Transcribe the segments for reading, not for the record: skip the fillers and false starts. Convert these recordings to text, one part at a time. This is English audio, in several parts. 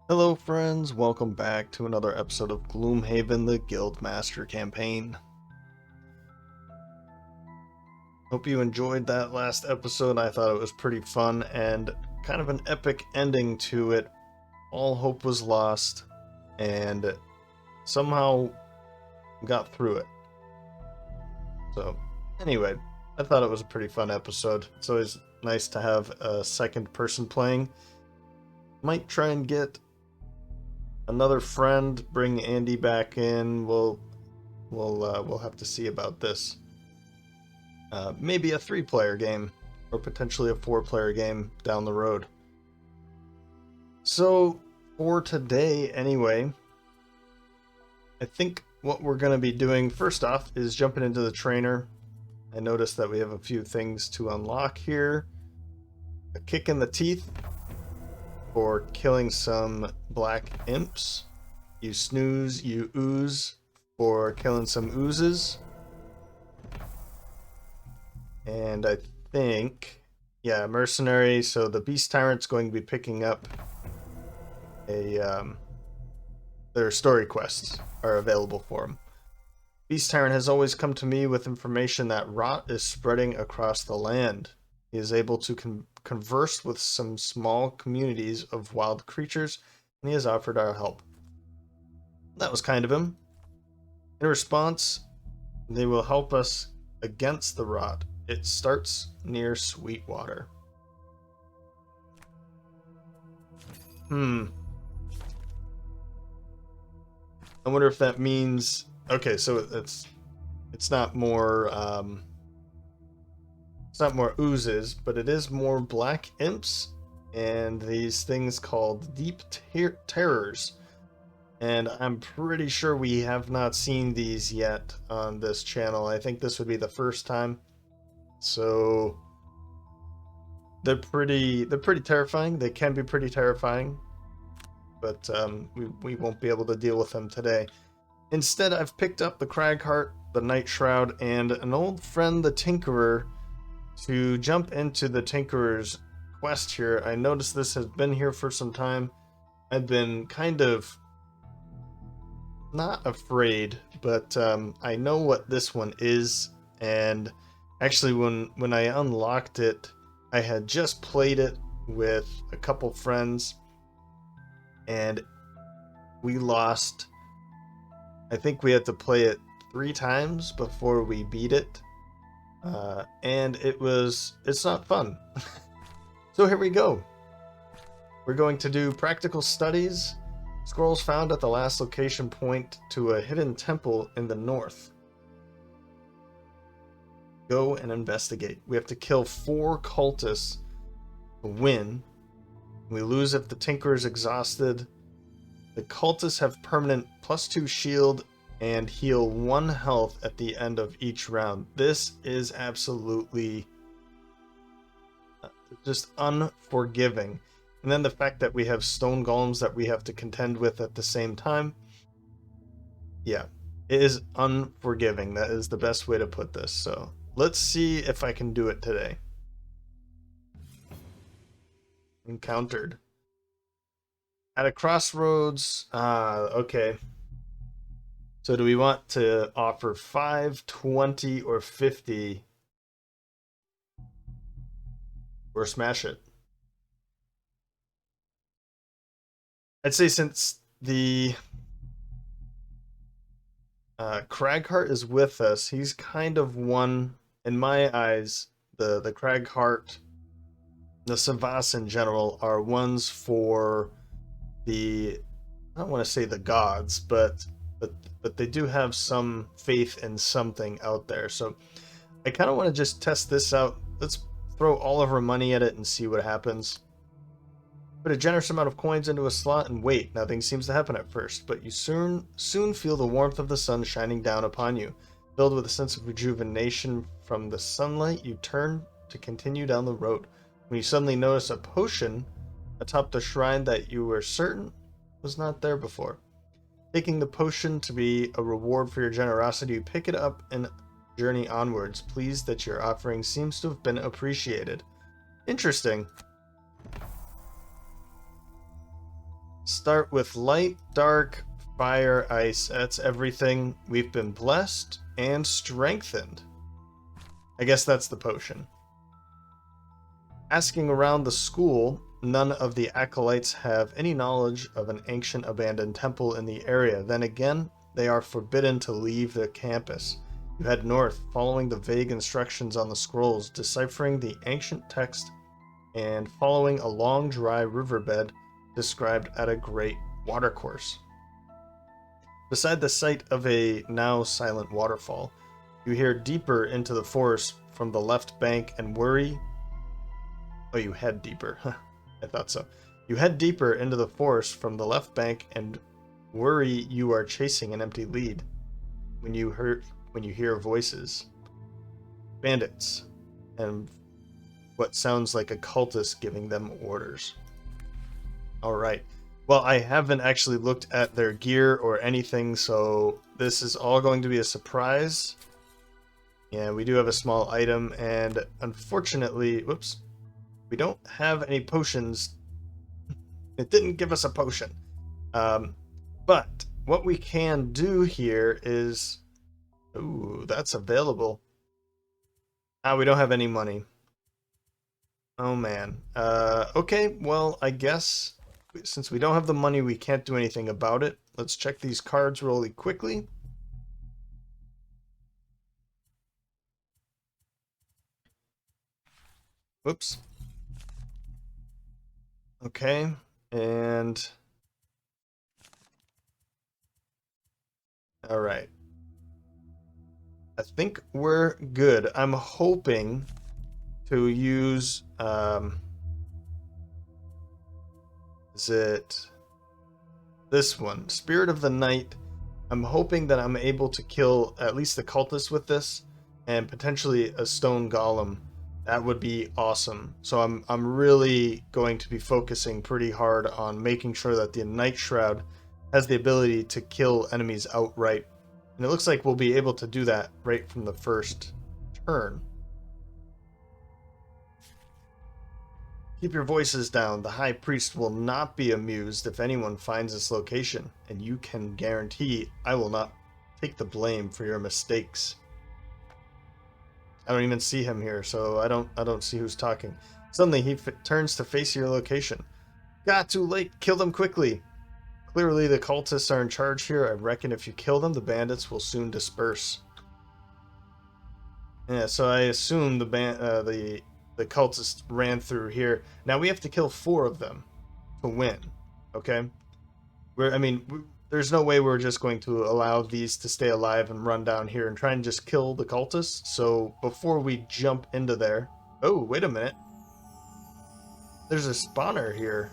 Hello friends, welcome back to another episode of Gloomhaven, the Guildmaster Campaign. Hope you enjoyed that last episode. I thought it was pretty fun and kind of an epic ending to it. All hope was lost and somehow got through it. So anyway, I thought it was a pretty fun episode. It's always nice to have a second person playing. Might try and get another friend, bring Andy back in. We'll have to see about this. Maybe a 3-player game, or potentially a 4-player game down the road. So for today, anyway, I think what we're going to be doing first off is jumping into the trainer. I noticed that we have a few things to unlock here. A kick in the teeth for killing some black imps. You snooze, you ooze for killing some oozes. And I think, yeah, mercenary. So the beast tyrant's going to be picking up their story quests are available for him. Beast tyrant has always come to me with information that rot is spreading across the land. He is able to converse with some small communities of wild creatures, and he has offered our help. That was kind of him. In response, they will help us against the rot. It starts near Sweetwater. I wonder if that means... Okay, so it's not more oozes, but it is more black imps and these things called deep terrors. And I'm pretty sure we have not seen these yet on this channel. I think this would be the first time. So they're pretty terrifying. They can be pretty terrifying, but we won't be able to deal with them today. Instead, I've picked up the Cragheart, the Nightshroud, and an old friend, the Tinkerer, to jump into the Tinkerer's quest here. I noticed this has been here for some time. I've been kind of not afraid, but I know what this one is, and actually when I unlocked it, I had just played it with a couple friends, and we lost. I think we had to play it 3 times before we beat it, and it's not fun. So here we go. We're going to do practical studies. Scrolls found at the last location point to a hidden temple in the north. Go and investigate. We have to kill 4 cultists to win. We lose if the Tinkerer is exhausted. The cultists have permanent +2 shield and heal 1 health at the end of each round. This is absolutely just unforgiving. And then the fact that we have Stone Golems that we have to contend with at the same time. Yeah, it is unforgiving. That is the best way to put this. So let's see if I can do it today. Encountered. At a crossroads. Okay. So do we want to offer 5, 20, or 50? Or smash it? I'd say since the Cragheart is with us, he's kind of one, in my eyes, the Cragheart, the Savas in general, are ones for the, I don't want to say the gods, but they do have some faith in something out there. So I kind of want to just test this out. Let's throw all of our money at it and see what happens. Put a generous amount of coins into a slot and wait. Nothing seems to happen at first, but you soon feel the warmth of the sun shining down upon you. Filled with a sense of rejuvenation from the sunlight, you turn to continue down the road. When you suddenly notice a potion atop the shrine that you were certain was not there before. Taking the potion to be a reward for your generosity, you pick it up and journey onwards, pleased that your offering seems to have been appreciated. Interesting. Start with light, dark, fire, ice. That's everything. We've been blessed and strengthened. I guess that's the potion. Asking around the school, none of the acolytes have any knowledge of an ancient abandoned temple in the area. Then again, they are forbidden to leave the campus. You head north, following the vague instructions on the scrolls, deciphering the ancient text, and following a long, dry riverbed described at a great watercourse. Beside the site of a now silent waterfall, you hear deeper into the forest from the left bank and worry. Oh, you head deeper. I thought so. You head deeper into the forest from the left bank and worry you are chasing an empty lead when you hear voices. Bandits and what sounds like a cultist giving them orders. Alright. Well, I haven't actually looked at their gear or anything, so this is all going to be a surprise. Yeah, we do have a small item, and unfortunately, whoops, we don't have any potions. It didn't give us a potion. But what we can do here is... Ooh, that's available. We don't have any money. Oh, man. Okay, well, I guess since we don't have the money, we can't do anything about it. Let's check these cards really quickly. Whoops. Okay, and... Alright. I think we're good. I'm hoping to use... is it this one? Spirit of the Night. I'm hoping that I'm able to kill at least the cultists with this, and potentially a Stone Golem. That would be awesome. So I'm really going to be focusing pretty hard on making sure that the Nightshroud has the ability to kill enemies outright. And it looks like we'll be able to do that right from the first turn. Keep your voices down. The High Priest will not be amused if anyone finds this location, and you can guarantee I will not take the blame for your mistakes. I don't even see him here, so I don't see who's talking. Suddenly he turns to face your location. Too late. Kill them quickly. Clearly the cultists are in charge here. I reckon if you kill them, the bandits will soon disperse. Yeah, so I assume the cultists ran through here. Now we have to kill 4 of them to win. Okay? There's no way we're just going to allow these to stay alive and run down here and try and just kill the cultists. So before we jump into there... Oh, wait a minute. There's a spawner here.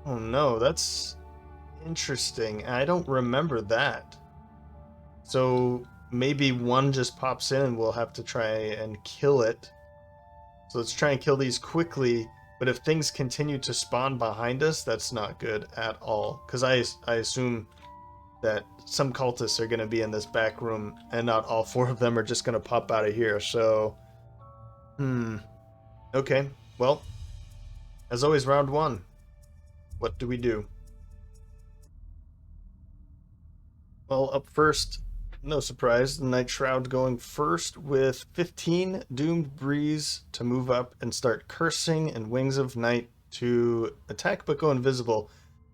Oh no, that's interesting. I don't remember that. So maybe one just pops in and we'll have to try and kill it. So let's try and kill these quickly. But if things continue to spawn behind us, that's not good at all. Because I assume that some cultists are going to be in this back room, and not all 4 of them are just going to pop out of here. So, okay. Well, as always, round 1. What do we do? Well, up first, no surprise, the Nightshroud going first with 15 Doomed Breeze to move up and start cursing and Wings of Night to attack but go invisible.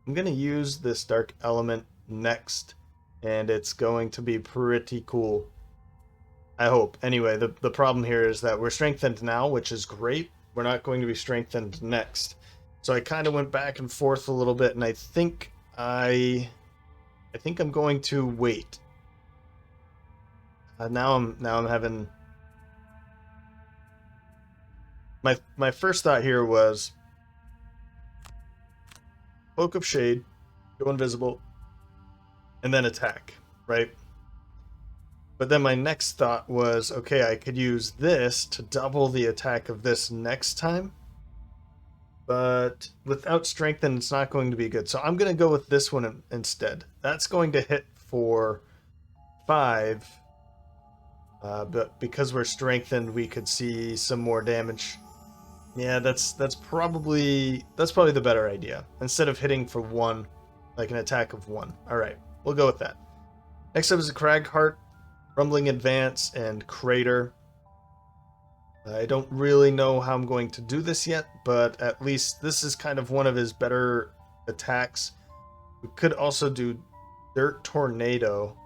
I'm going to use this Dark Element next, and it's going to be pretty cool. I hope. Anyway, the problem here is that we're strengthened now, which is great. We're not going to be strengthened next. So I kind of went back and forth a little bit, and I think I'm going to wait. Now I'm having my first thought here was Cloak of Shade, go invisible, and then attack, right? But then my next thought was, okay, I could use this to double the attack of this next time. But without strengthen, it's not going to be good. So I'm going to go with this one instead. That's going to hit for 5. But because we're strengthened, we could see some more damage. Yeah, that's probably the better idea. Instead of hitting for one, like an attack of one. All right, we'll go with that. Next up is a Cragheart, Rumbling Advance, and Crater. I don't really know how I'm going to do this yet, but at least this is kind of one of his better attacks. We could also do Dirt Tornado.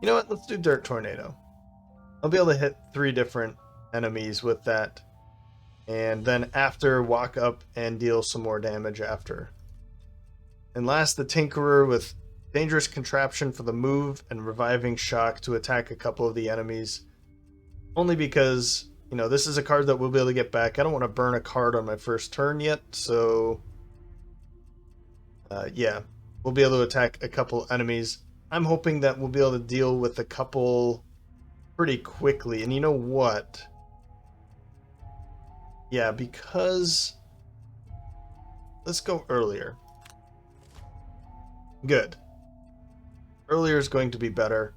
You know what? Let's do Dirt Tornado. I'll be able to hit 3 different enemies with that. And then after, walk up and deal some more damage after. And last, the Tinkerer with Dangerous Contraption for the move and Reviving Shock to attack a couple of the enemies. Only because, you know, this is a card that we'll be able to get back. I don't want to burn a card on my first turn yet, so... yeah, we'll be able to attack a couple enemies. I'm hoping that we'll be able to deal with a couple pretty quickly. And you know what? Yeah, because... let's go earlier. Good. Earlier is going to be better.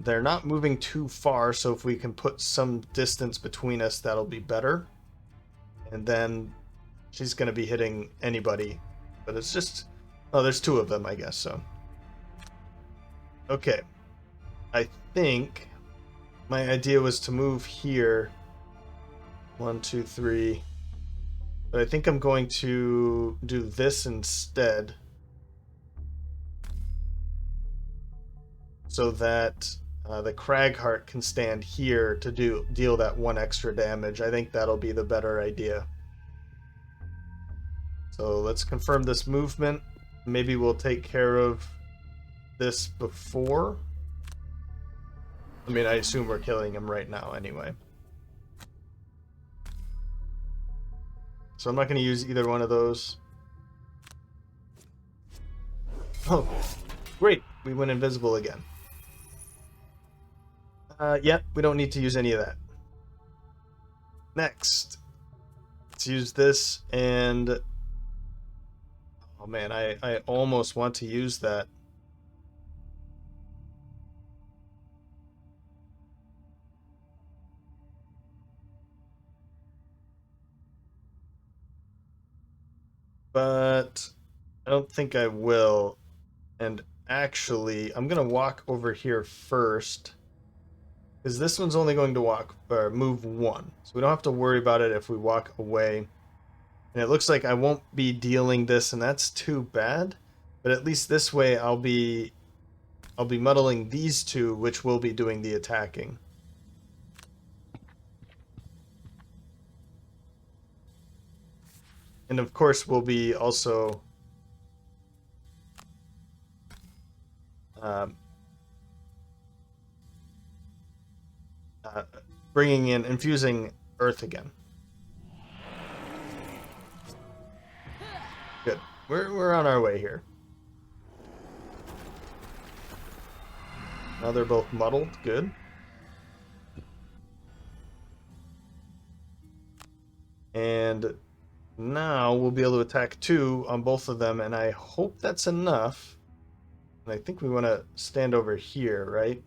They're not moving too far, so if we can put some distance between us, that'll be better. And then she's going to be hitting anybody. But it's just... oh, there's 2 of them, I guess, so... okay. I think my idea was to move here. 1, 2, 3. But I think I'm going to do this instead. So that the Cragheart can stand here to deal that 1 extra damage. I think that'll be the better idea. So let's confirm this movement. Maybe we'll take care of this before. I mean, I assume we're killing him right now anyway. So I'm not going to use either one of those. Oh, great. We went invisible again. Yeah, we don't need to use any of that. Next. Let's use this and... oh man, I almost want to use that. But I don't think I will. And actually, I'm going to walk over here first. Because this one's only going to move 1. So we don't have to worry about it if we walk away. And it looks like I won't be dealing this, and that's too bad. But at least this way I'll be muddling these 2, which will be doing the attacking. And of course we'll be also bringing in, infusing earth again. Good. We're on our way here. Now they're both muddled. Good. And now we'll be able to attack 2 on both of them, and I hope that's enough. And I think we want to stand over here, right?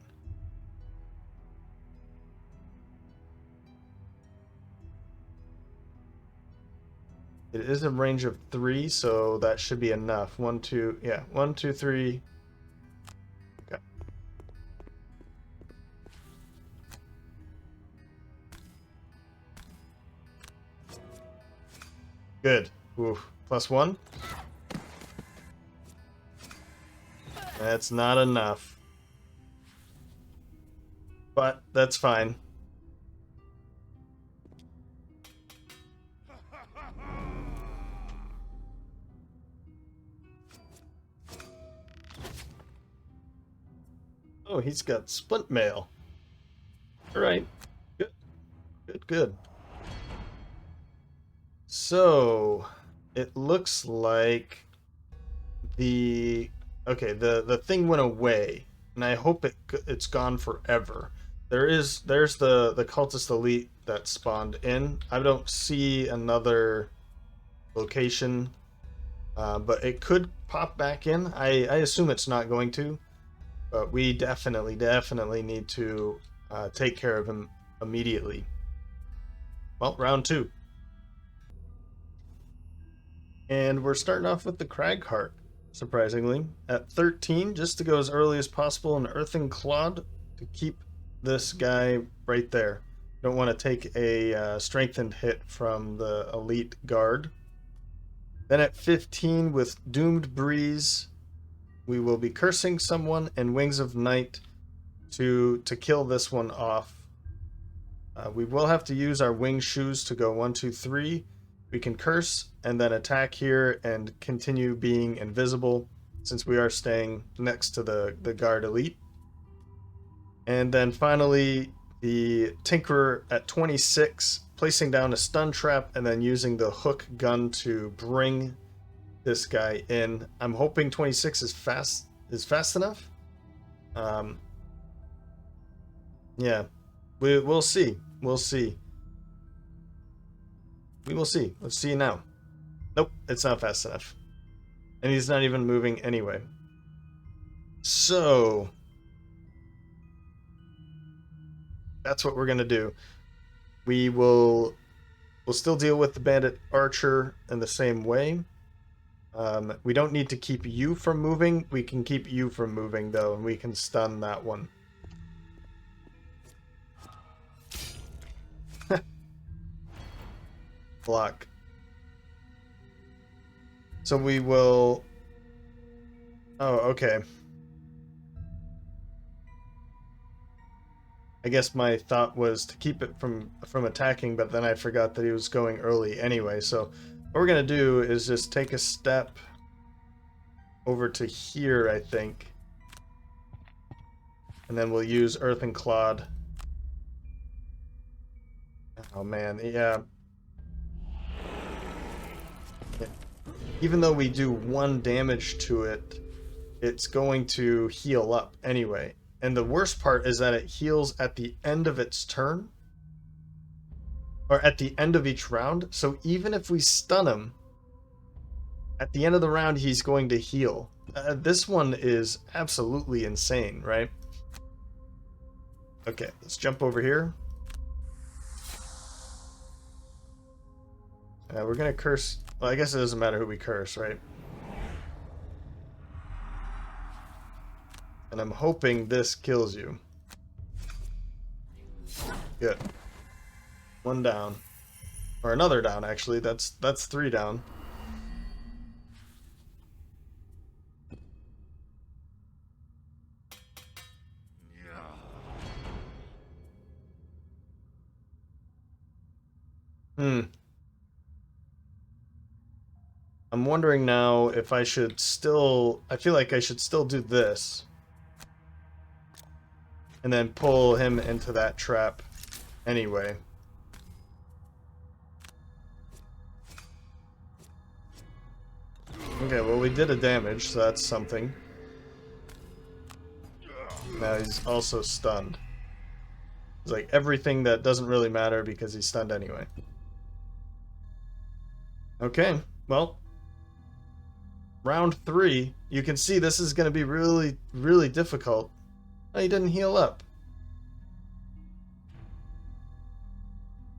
It is a range of 3, so that should be enough. 1, 2, yeah, 1, 2, 3. Okay. Good. Oof. +1. That's not enough. But that's fine. Oh, he's got splint mail. All right. Good. Good, good. So, it looks like the thing went away, and I hope it's gone forever. There's the Cultist Elite that spawned in. I don't see another location, but it could pop back in. I assume it's not going to, but we definitely need to take care of him immediately. well, round 2. And we're starting off with the Cragheart, surprisingly. At 13, just to go as early as possible, an Earthen Clod to keep this guy right there. Don't want to take a strengthened hit from the Elite Guard. Then at 15, with Doomed Breeze, we will be cursing someone, and Wings of Night to kill this one off. We will have to use our wing shoes to go 1, 2, 3. We can curse and then attack here and continue being invisible since we are staying next to the Guard Elite. And then finally, the Tinkerer at 26, placing down a stun trap and then using the hook gun to bring this guy in. I'm hoping 26 is fast enough. Yeah, we'll see. We'll see. We will see. Let's see now. Nope, it's not fast enough. And he's not even moving anyway. So that's what we're gonna do. We'll still deal with the Bandit Archer in the same way. We don't need to keep you from moving. We can keep you from moving though, and we can stun that one. Block. So we will... Oh, okay. I guess my thought was to keep it from attacking, but then I forgot that he was going early anyway. So what we're going to do is just take a step over to here, I think. And then we'll use Earthen Clod. Oh man, yeah. Even though we do 1 damage to it, it's going to heal up anyway. And the worst part is that it heals at the end of its turn. Or at the end of each round. So even if we stun him, at the end of the round he's going to heal. This one is absolutely insane, right? Okay, let's jump over here. We're going to curse... Well, I guess it doesn't matter who we curse, right? And I'm hoping this kills you. Good. 1 down. Or another down, actually. That's 3 down. I'm wondering now if I should still... I feel like I should still do this. And then pull him into that trap anyway. Okay, well we did a damage, so that's something. Now he's also stunned. It's like everything that doesn't really matter because he's stunned anyway. Okay, well... Round 3, you can see this is going to be really, really difficult. Oh, he didn't heal up.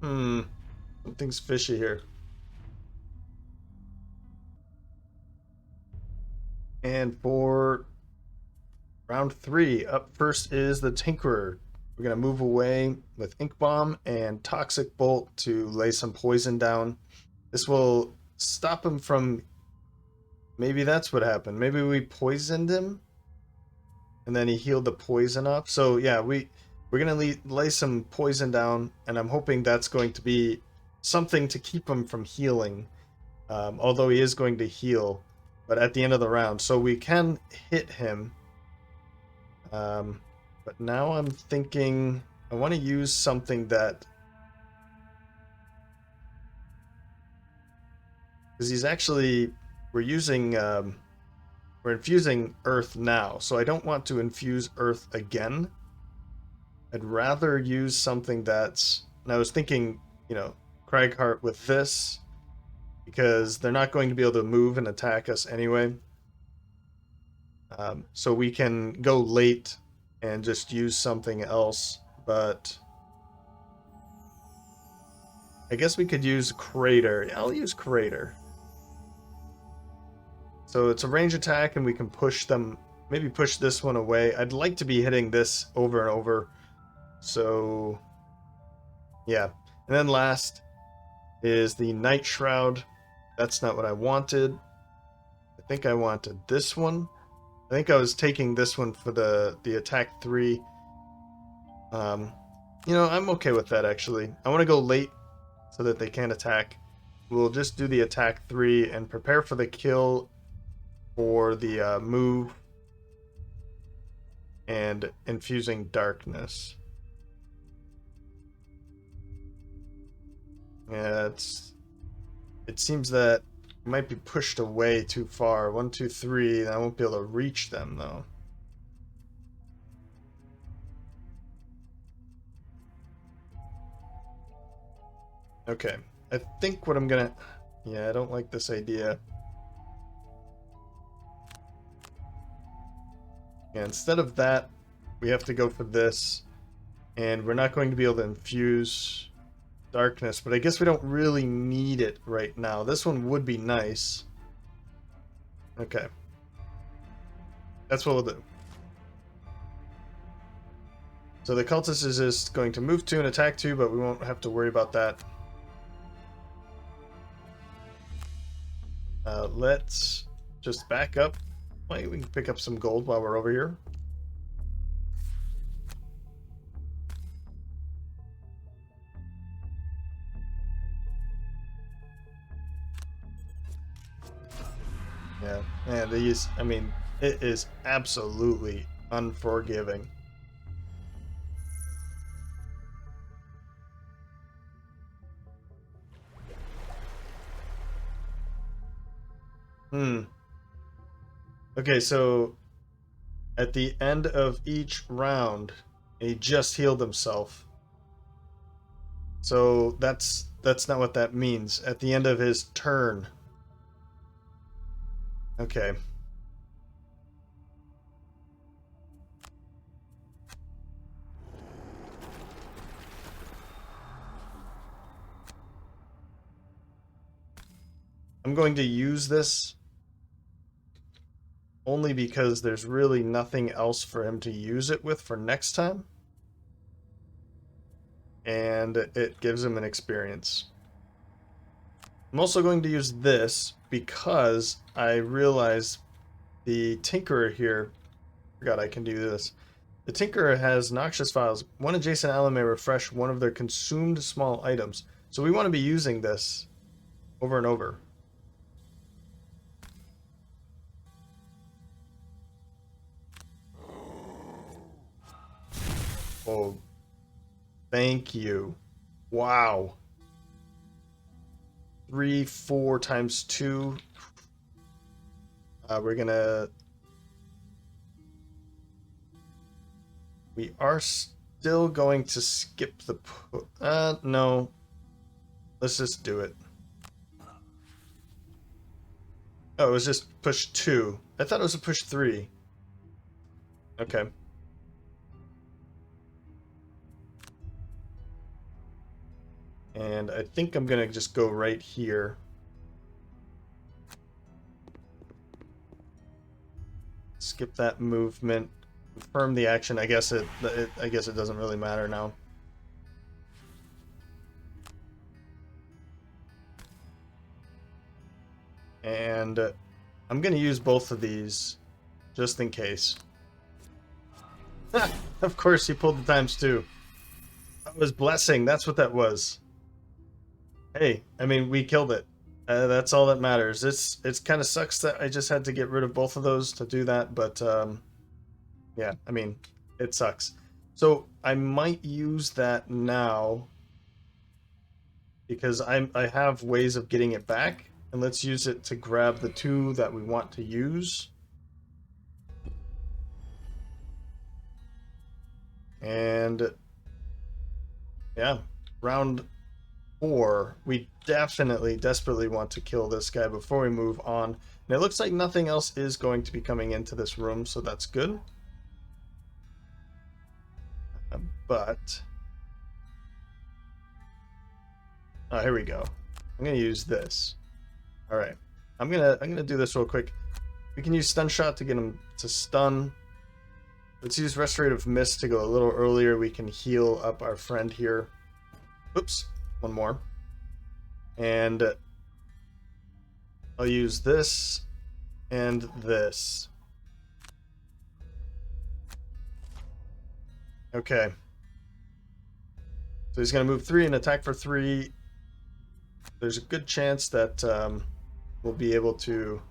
Something's fishy here. And for round 3, up first is the Tinkerer. We're going to move away with Ink Bomb and Toxic Bolt to lay some poison down. This will stop him from... Maybe that's what happened. Maybe we poisoned him, and then he healed the poison up. So yeah, we're gonna lay some poison down, and I'm hoping that's going to be something to keep him from healing. Although he is going to heal, but at the end of the round, so we can hit him. But now I'm thinking I want to use something that... Because he's actually... We're using... we're infusing Earth now, so I don't want to infuse Earth again. I'd rather use something that's... And I was thinking, you know, Cragheart with this, because they're not going to be able to move and attack us anyway. So we can go late and just use something else, but... I guess we could use Crater. I'll use Crater. So it's a range attack, and we can push them. Maybe push this one away. I'd like to be hitting this over and over. So, yeah. And then last is the Nightshroud. That's not what I wanted. I think I wanted this one. I think I was taking this one for the attack 3. You know, I'm okay with that, actually. I want to go late so that they can't attack. We'll just do the attack 3 and prepare for the kill for the move and infusing darkness. Yeah, it seems that it might be pushed away too far. 1, 2, 3, and I won't be able to reach them though. Okay, I think what I'm gonna... Yeah, I don't like this idea. Yeah, instead of that, we have to go for this. And we're not going to be able to infuse darkness, but I guess we don't really need it right now. This one would be nice. Okay. That's what we'll do. So the Cultist is just going to move 2 and attack 2, but we won't have to worry about that. Let's just back up. Wait, we can pick up some gold while we're over here. Yeah, these, I mean, it is absolutely unforgiving. Okay, so at the end of each round, he just healed himself. So that's not what that means. At the end of his turn. Okay. I'm going to use this only because there's really nothing else for him to use it with for next time. And it gives him an experience. I'm also going to use this because I realize the Tinkerer here... Forgot I can do this. The Tinkerer has noxious files. One adjacent ally may refresh one of their consumed small items. So we want to be using this over and over. Oh, thank you. Wow. 3, 4 times 2. We're gonna... We are still going to skip the... no. Let's just do it. Oh, it was just push 2. I thought it was a push 3. Okay. And I think I'm gonna just go right here. Skip that movement. Confirm the action. I guess it doesn't really matter now. And I'm gonna use both of these just in case. Of course, he pulled the times 2. That was blessing. That's what that was. Hey, I mean, we killed it. That's all that matters. It's kind of sucks that I just had to get rid of both of those to do that, but yeah, I mean, it sucks. So I might use that now because I have ways of getting it back, and let's use it to grab the 2 that we want to use. And yeah, round 4, we desperately want to kill this guy before we move on. And it looks like nothing else is going to be coming into this room, so that's good. But Oh, here we go. I'm gonna use this. All right. I'm gonna do this real quick. We can use stun shot to get him to stun. Let's use restorative mist to go a little earlier. We can heal up our friend here. Oops, one more. And I'll use this and this. Okay. So he's going to move 3 and attack for 3. There's a good chance that we'll be able to...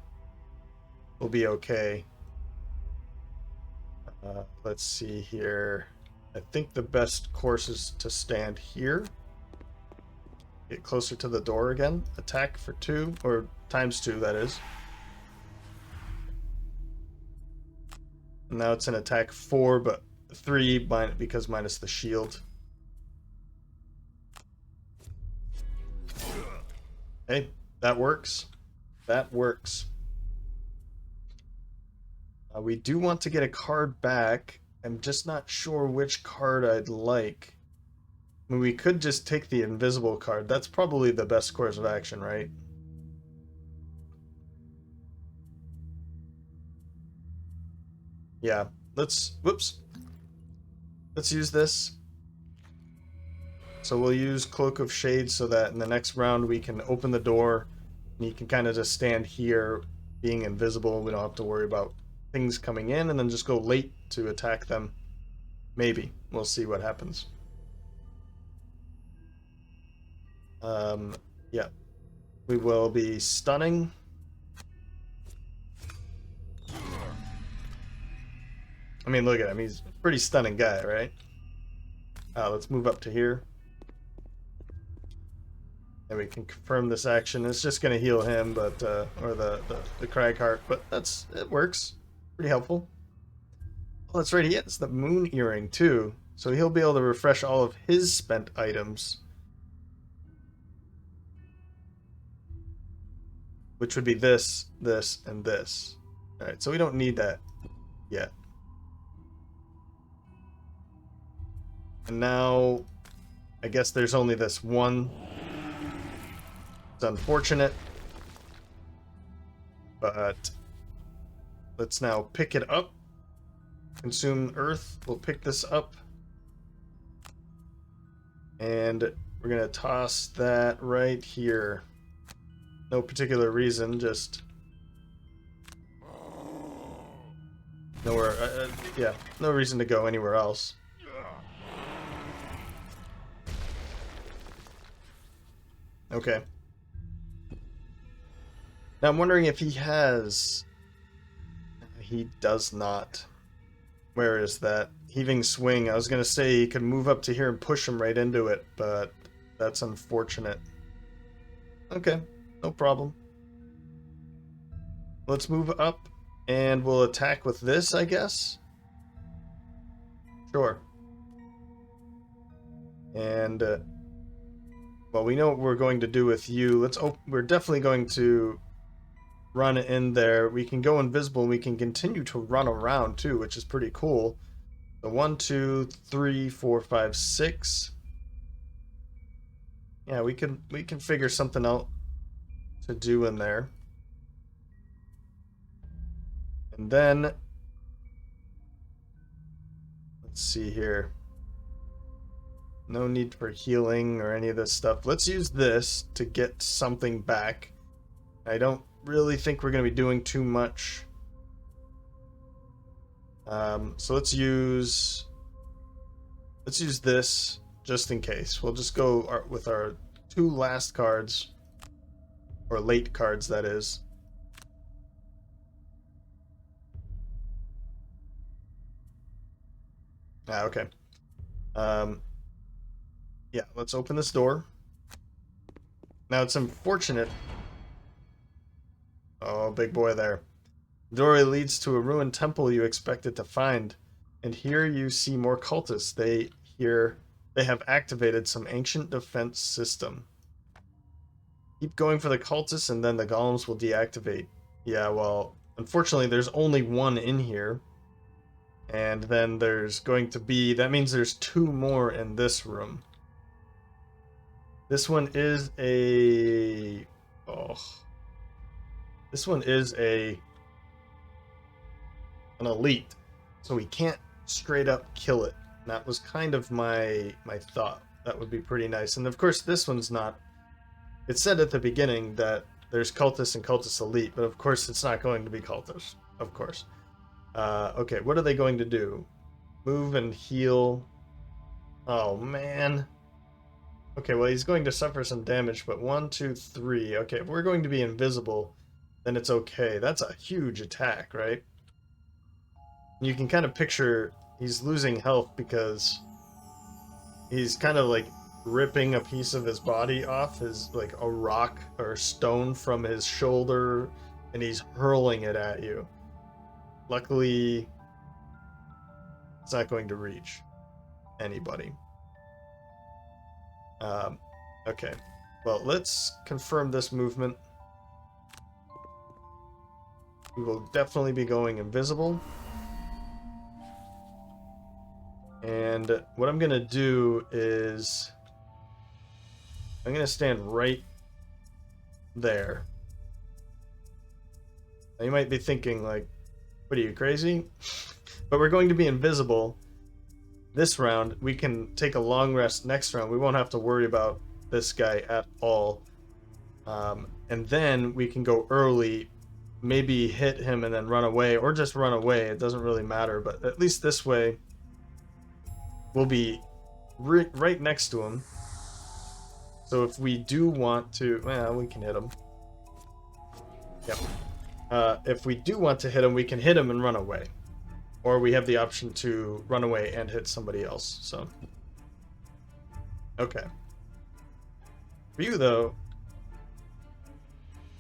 We'll be okay. Let's see here. I think the best course is to stand here. Get closer to the door again. Attack for 2, or times 2, that is. And now it's an attack 4, but 3 because minus the shield. Hey, that works. That works. We do want to get a card back. I'm just not sure which card I'd like. I mean, we could just take the invisible card. That's probably the best course of action, right? Yeah, let's... Whoops. Let's use this. So we'll use Cloak of Shade so that in the next round we can open the door and he can kind of just stand here being invisible. We don't have to worry about things coming in, and then just go late to attack them. Maybe. We'll see what happens. Yeah. We will be stunning. I mean, look at him. He's a pretty stunning guy, right? Let's move up to here. And we can confirm this action. It's just going to heal him, but or the Cragheart, but it works. Pretty helpful. Oh, that's right. He gets the moon earring too, so he'll be able to refresh all of his spent items, which would be this, this, and this. All right, so we don't need that yet. And now, I guess there's only this one. It's unfortunate, but let's now pick it up. Consume Earth. We'll pick this up. And we're going to toss that right here. No particular reason, just... nowhere... yeah, no reason to go anywhere else. Okay. Now I'm wondering if he has... He does not. Where is that? Heaving Swing. I was going to say he could move up to here and push him right into it, but that's unfortunate. Okay, no problem. Let's move up and we'll attack with this, I guess? Sure. And, well, we know what we're going to do with you. We're definitely going to run in there. We can go invisible and we can continue to run around too, which is pretty cool. So 1, 2, 3, 4, 5, 6. Yeah, we can figure something out to do in there. And then let's see here. No need for healing or any of this stuff. Let's use this to get something back. I don't really think we're going to be doing too much. So let's use this just in case. We'll just go with our 2 last cards, or late cards, that is. Okay. Yeah, let's open this door. Now it's unfortunate. Oh, big boy there. The doorway leads to a ruined temple you expected to find, and here you see more cultists. They have activated some ancient defense system. Keep going for the cultists, and then the golems will deactivate. Yeah, well, unfortunately, there's only one in here, and then there's going to be... that means there's 2 more in this room. This one is a... Oh. This one is an elite, so we can't straight up kill it. And that was kind of my thought. That would be pretty nice. And of course, this one's not... It said at the beginning that there's Cultists and Cultist Elite, but of course it's not going to be Cultists, of course. Okay, what are they going to do? Move and heal. Oh, man. Okay, well, he's going to suffer some damage, but 1, 2, 3. Okay, if we're going to be invisible, then it's okay. That's a huge attack, right? You can kind of picture he's losing health because he's kind of like ripping a piece of his body off, his like a rock or stone from his shoulder, and he's hurling it at you. Luckily, it's not going to reach anybody. Okay, well, let's confirm this movement. We will definitely be going invisible. And what I'm going to do is I'm going to stand right there. Now you might be thinking, like, what are you, crazy? But we're going to be invisible this round. We can take a long rest next round. We won't have to worry about this guy at all. And then we can go early, maybe hit him and then run away, or just run away. It doesn't really matter, but at least this way we'll be right next to him. So if we do want to... Well, we can hit him. Yep. If we do want to hit him, we can hit him and run away. Or we have the option to run away and hit somebody else, so... Okay. For you, though,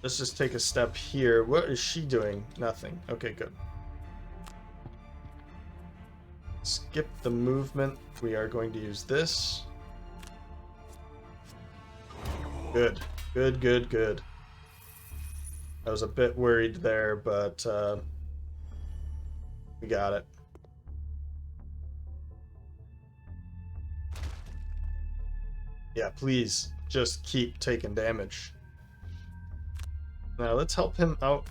let's just take a step here. What is she doing? Nothing. Okay, good. Skip the movement. We are going to use this. Good. Good, good, good. I was a bit worried there, but we got it. Yeah, please just keep taking damage. Now let's help him out.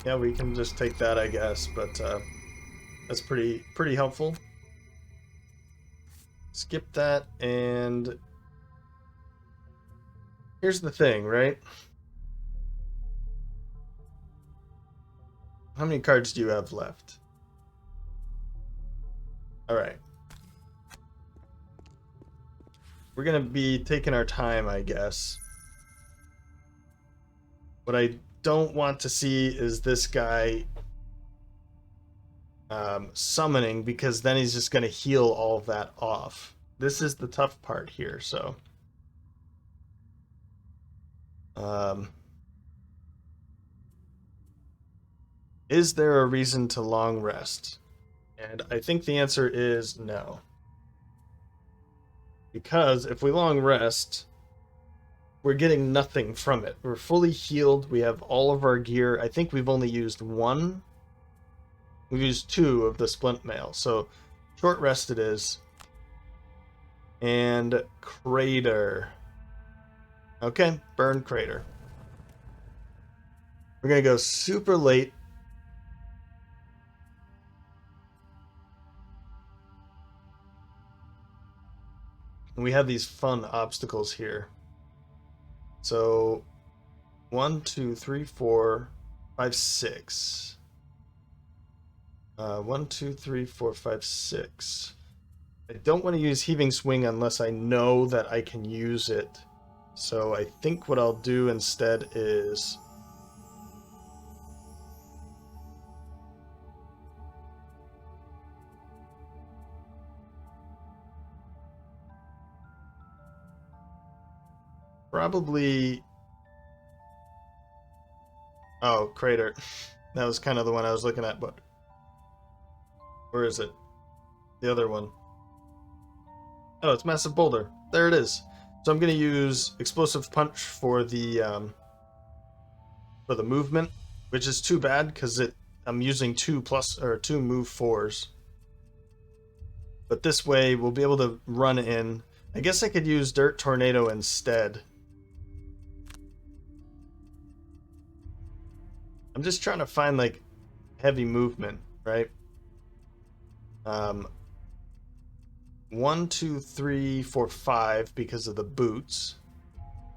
Yeah, we can just take that, I guess, but that's pretty helpful. Skip that, and here's the thing, right? How many cards do you have left? Alright. We're gonna be taking our time, I guess. What I don't want to see is this guy summoning, because then he's just gonna heal all of that off. This is the tough part here, so... is there a reason to long rest? And I think the answer is no. Because if we long rest, we're getting nothing from it. We're fully healed. We have all of our gear. I think we've only used one. We've used 2 of the splint mail. So short rest it is. And crater. Okay, burn crater. We're going to go super late. And we have these fun obstacles here. So 1, 2, 3, 4, 5, 6. 1, 2, 3, 4, 5, 6. I don't want to use Heaving Swing unless I know that I can use it. So I think what I'll do instead is... probably... Oh, crater. That was kind of the one I was looking at, but... where is it? The other one. Oh, it's Massive Boulder. There it is. So I'm going to use Explosive Punch for the movement, which is too bad because I'm using 2 move 4s. But this way, we'll be able to run in. I guess I could use Dirt Tornado instead. I'm just trying to find, like, heavy movement, right? 1, 2, 3, 4, 5 because of the boots.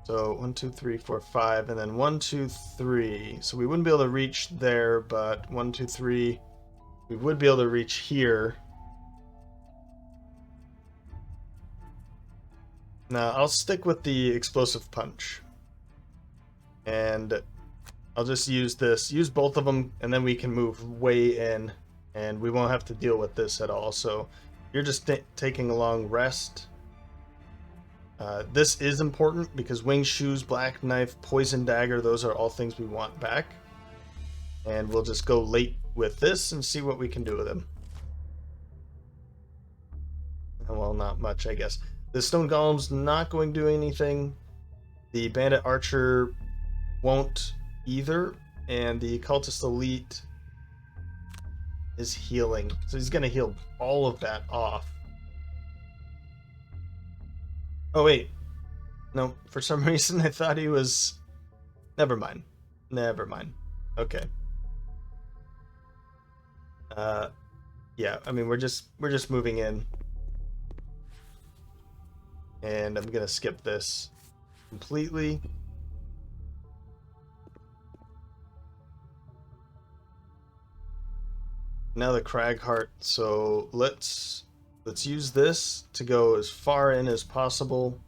So 1, 2, 3, 4, 5, and then 1, 2, 3. So we wouldn't be able to reach there, but 1, 2, 3, we would be able to reach here. Now I'll stick with the explosive punch, and I'll just use this, use both of them, and then we can move way in, and we won't have to deal with this at all. So you're just taking a long rest. This is important because winged shoes, black knife, poison dagger, those are all things we want back. And we'll just go late with this and see what we can do with him. Well, not much, I guess. The Stone Golem's not going to do anything. The Bandit Archer won't either. And the Cultist Elite is healing. So he's going to heal all of that off. Oh, wait. No, for some reason I thought he was... Never mind. Never mind. Okay. Yeah, I mean, we're just moving in. And I'm gonna skip this completely. Now the Cragheart, so let's use this to go as far in as possible.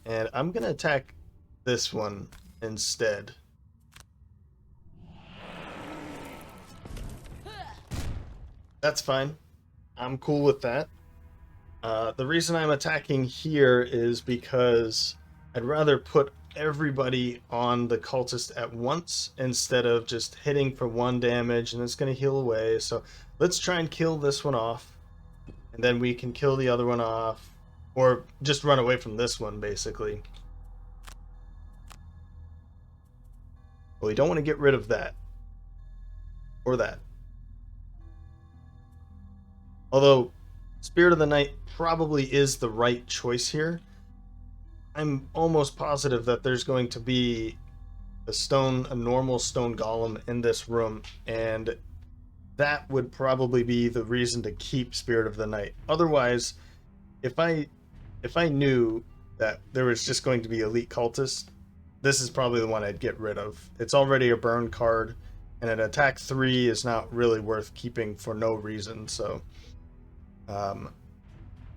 And I'm gonna attack this one instead. That's fine. I'm cool with that. The reason I'm attacking here is because I'd rather put everybody on the cultist at once instead of just hitting for 1 damage and it's going to heal away. So let's try and kill this one off, and then we can kill the other one off, or just run away from this one basically. Well, we don't want to get rid of that or that. Although Spirit of the Night probably is the right choice here. I'm almost positive that there's going to be a normal stone golem in this room, and that would probably be the reason to keep Spirit of the Night. Otherwise, if I knew that there was just going to be elite cultists, this is probably the one I'd get rid of. It's already a burn card, and an attack 3 is not really worth keeping for no reason. So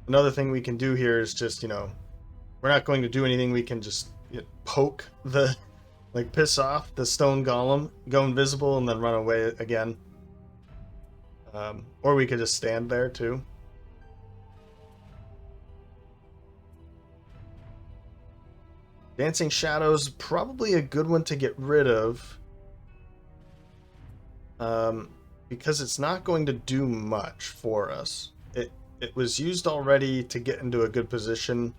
another thing we can do here is just, we're not going to do anything. We can just poke the, piss off the stone golem, go invisible, and then run away again. Or we could just stand there too. Dancing Shadows, probably a good one to get rid of. Because it's not going to do much for us. It was used already to get into a good position.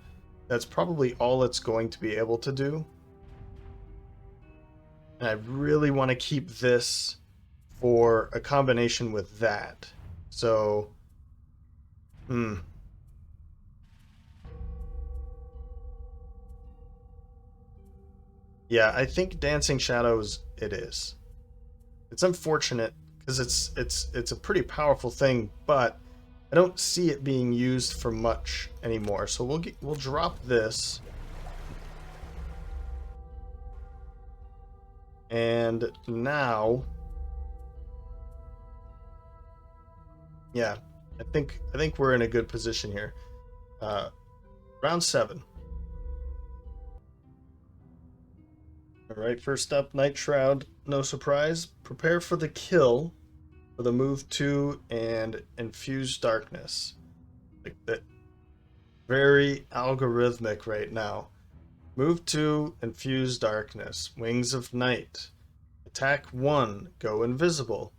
That's probably all it's going to be able to do. And I really want to keep this for a combination with that. So, yeah, I think Dancing Shadows it is. It's unfortunate because it's a pretty powerful thing, but I don't see it being used for much anymore. So we'll drop this. And now, yeah, I think we're in a good position here. Round 7. All right, first up, Nightshroud. No surprise. Prepare for the kill for the move 2 and infuse darkness. Like that, very algorithmic right now. Move 2, infuse darkness. Wings of Night. Attack 1, go invisible.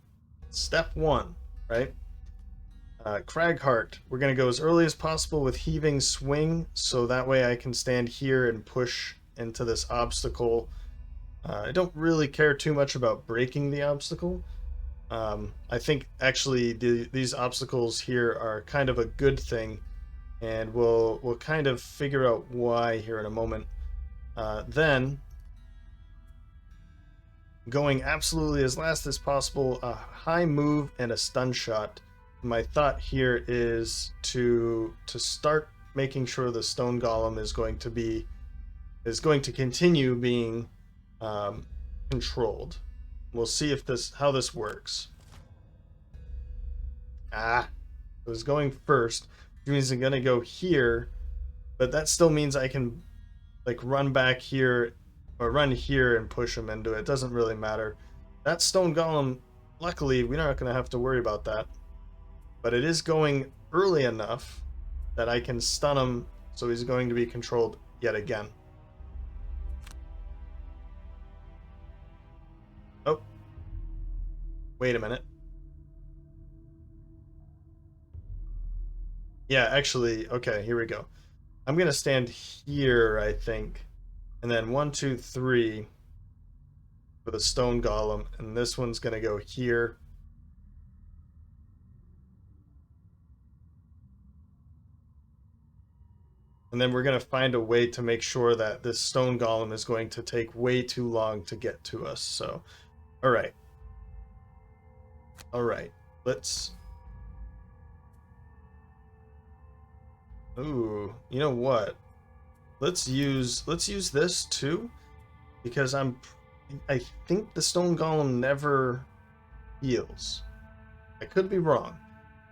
Step 1, right? Cragheart, we're going to go as early as possible with heaving swing, so that way I can stand here and push into this obstacle. I don't really care too much about breaking the obstacle, I think actually these obstacles here are kind of a good thing, and we'll kind of figure out why here in a moment. Then, going absolutely as last as possible, a high move and a stun shot. My thought here is to start making sure the Stone Golem is going to continue being controlled. We'll see if how this works. It was going first, which means I'm gonna go here, but that still means I can like run back here or run here and push him into it. It doesn't really matter. That Stone Golem, luckily, we're not gonna have to worry about that. But it is going early enough that I can stun him, so he's going to be controlled yet again. Oh. Wait a minute. Yeah, actually, okay, here we go. I'm going to stand here, I think. And then 1, 2, 3 for the Stone Golem. And this one's going to go here. And then we're going to find a way to make sure that this Stone Golem is going to take way too long to get to us. So, all right. All right. Let's... Ooh, you know what? Let's use this too, because I think the Stone Golem never heals. I could be wrong,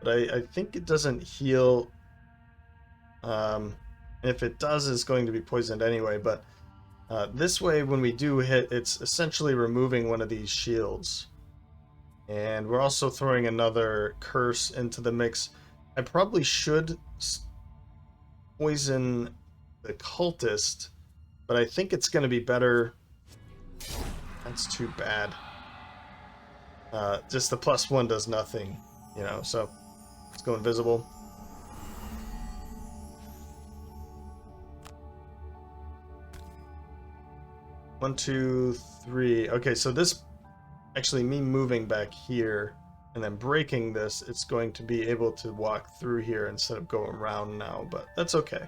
but I think it doesn't heal. If it does, it's going to be poisoned anyway. But this way, when we do hit, it's essentially removing one of these shields, and we're also throwing another curse into the mix. I probably should poison the cultist, but I think it's going to be better. That's too bad. Just the +1 does nothing, you know, so let's go invisible. One, two, three. Okay, so this, actually me moving back here and then breaking this, it's going to be able to walk through here instead of going around now, but that's okay.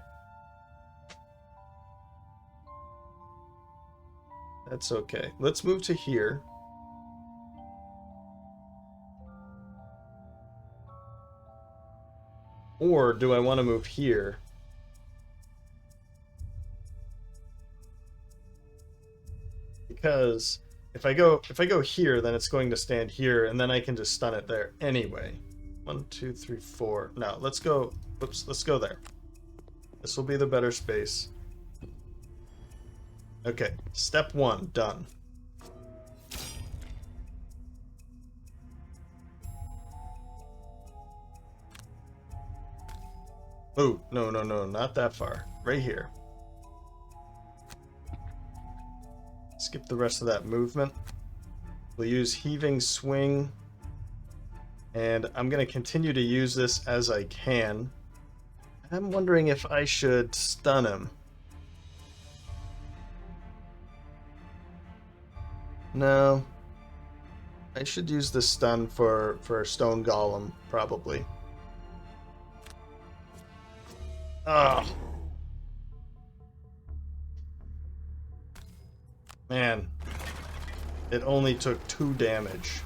That's okay. Let's move to here. Or do I want to move here? Because if I go here, then it's going to stand here, and then I can just stun it there anyway. 1, 2, 3, 4. No, let's go. Oops, let's go there. This will be the better space. Okay, step 1 done. Oh, no, no, no, not that far. Right here. Skip the rest of that movement. We'll use Heaving Swing. And I'm going to continue to use this as I can. I'm wondering if I should stun him. No. I should use the stun for Stone Golem, probably. Ah. Man. It only took 2 damage.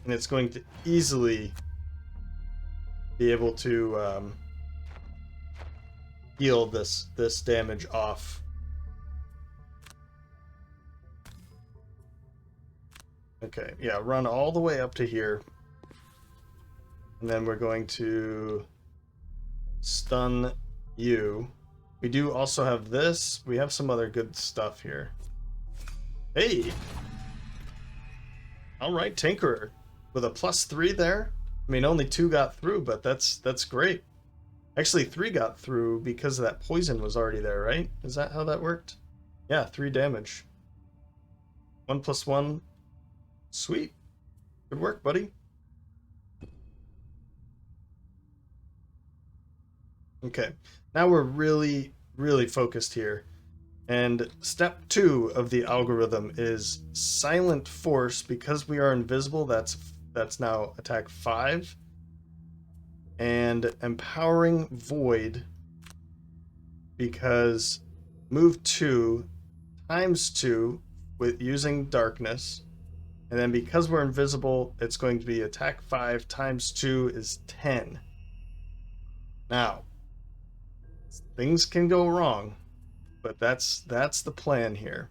And it's going to easily be able to heal this damage off. Okay, yeah, run all the way up to here. And then we're going to stun you. We do also have this. We have some other good stuff here. Hey! Alright, Tinkerer. With a +3 there. I mean, only 2 got through, but that's great. Actually, 3 got through because that poison was already there, right? Is that how that worked? Yeah, 3 damage. 1 + 1. Sweet. Good work, buddy. Okay. Now we're really, really focused here. And step 2 of the algorithm is silent force. Because we are invisible, that's now attack 5. And empowering void, because move 2 times 2 with using darkness. And then because we're invisible, it's going to be attack 5 times 2 is 10. Now, things can go wrong, but that's the plan here.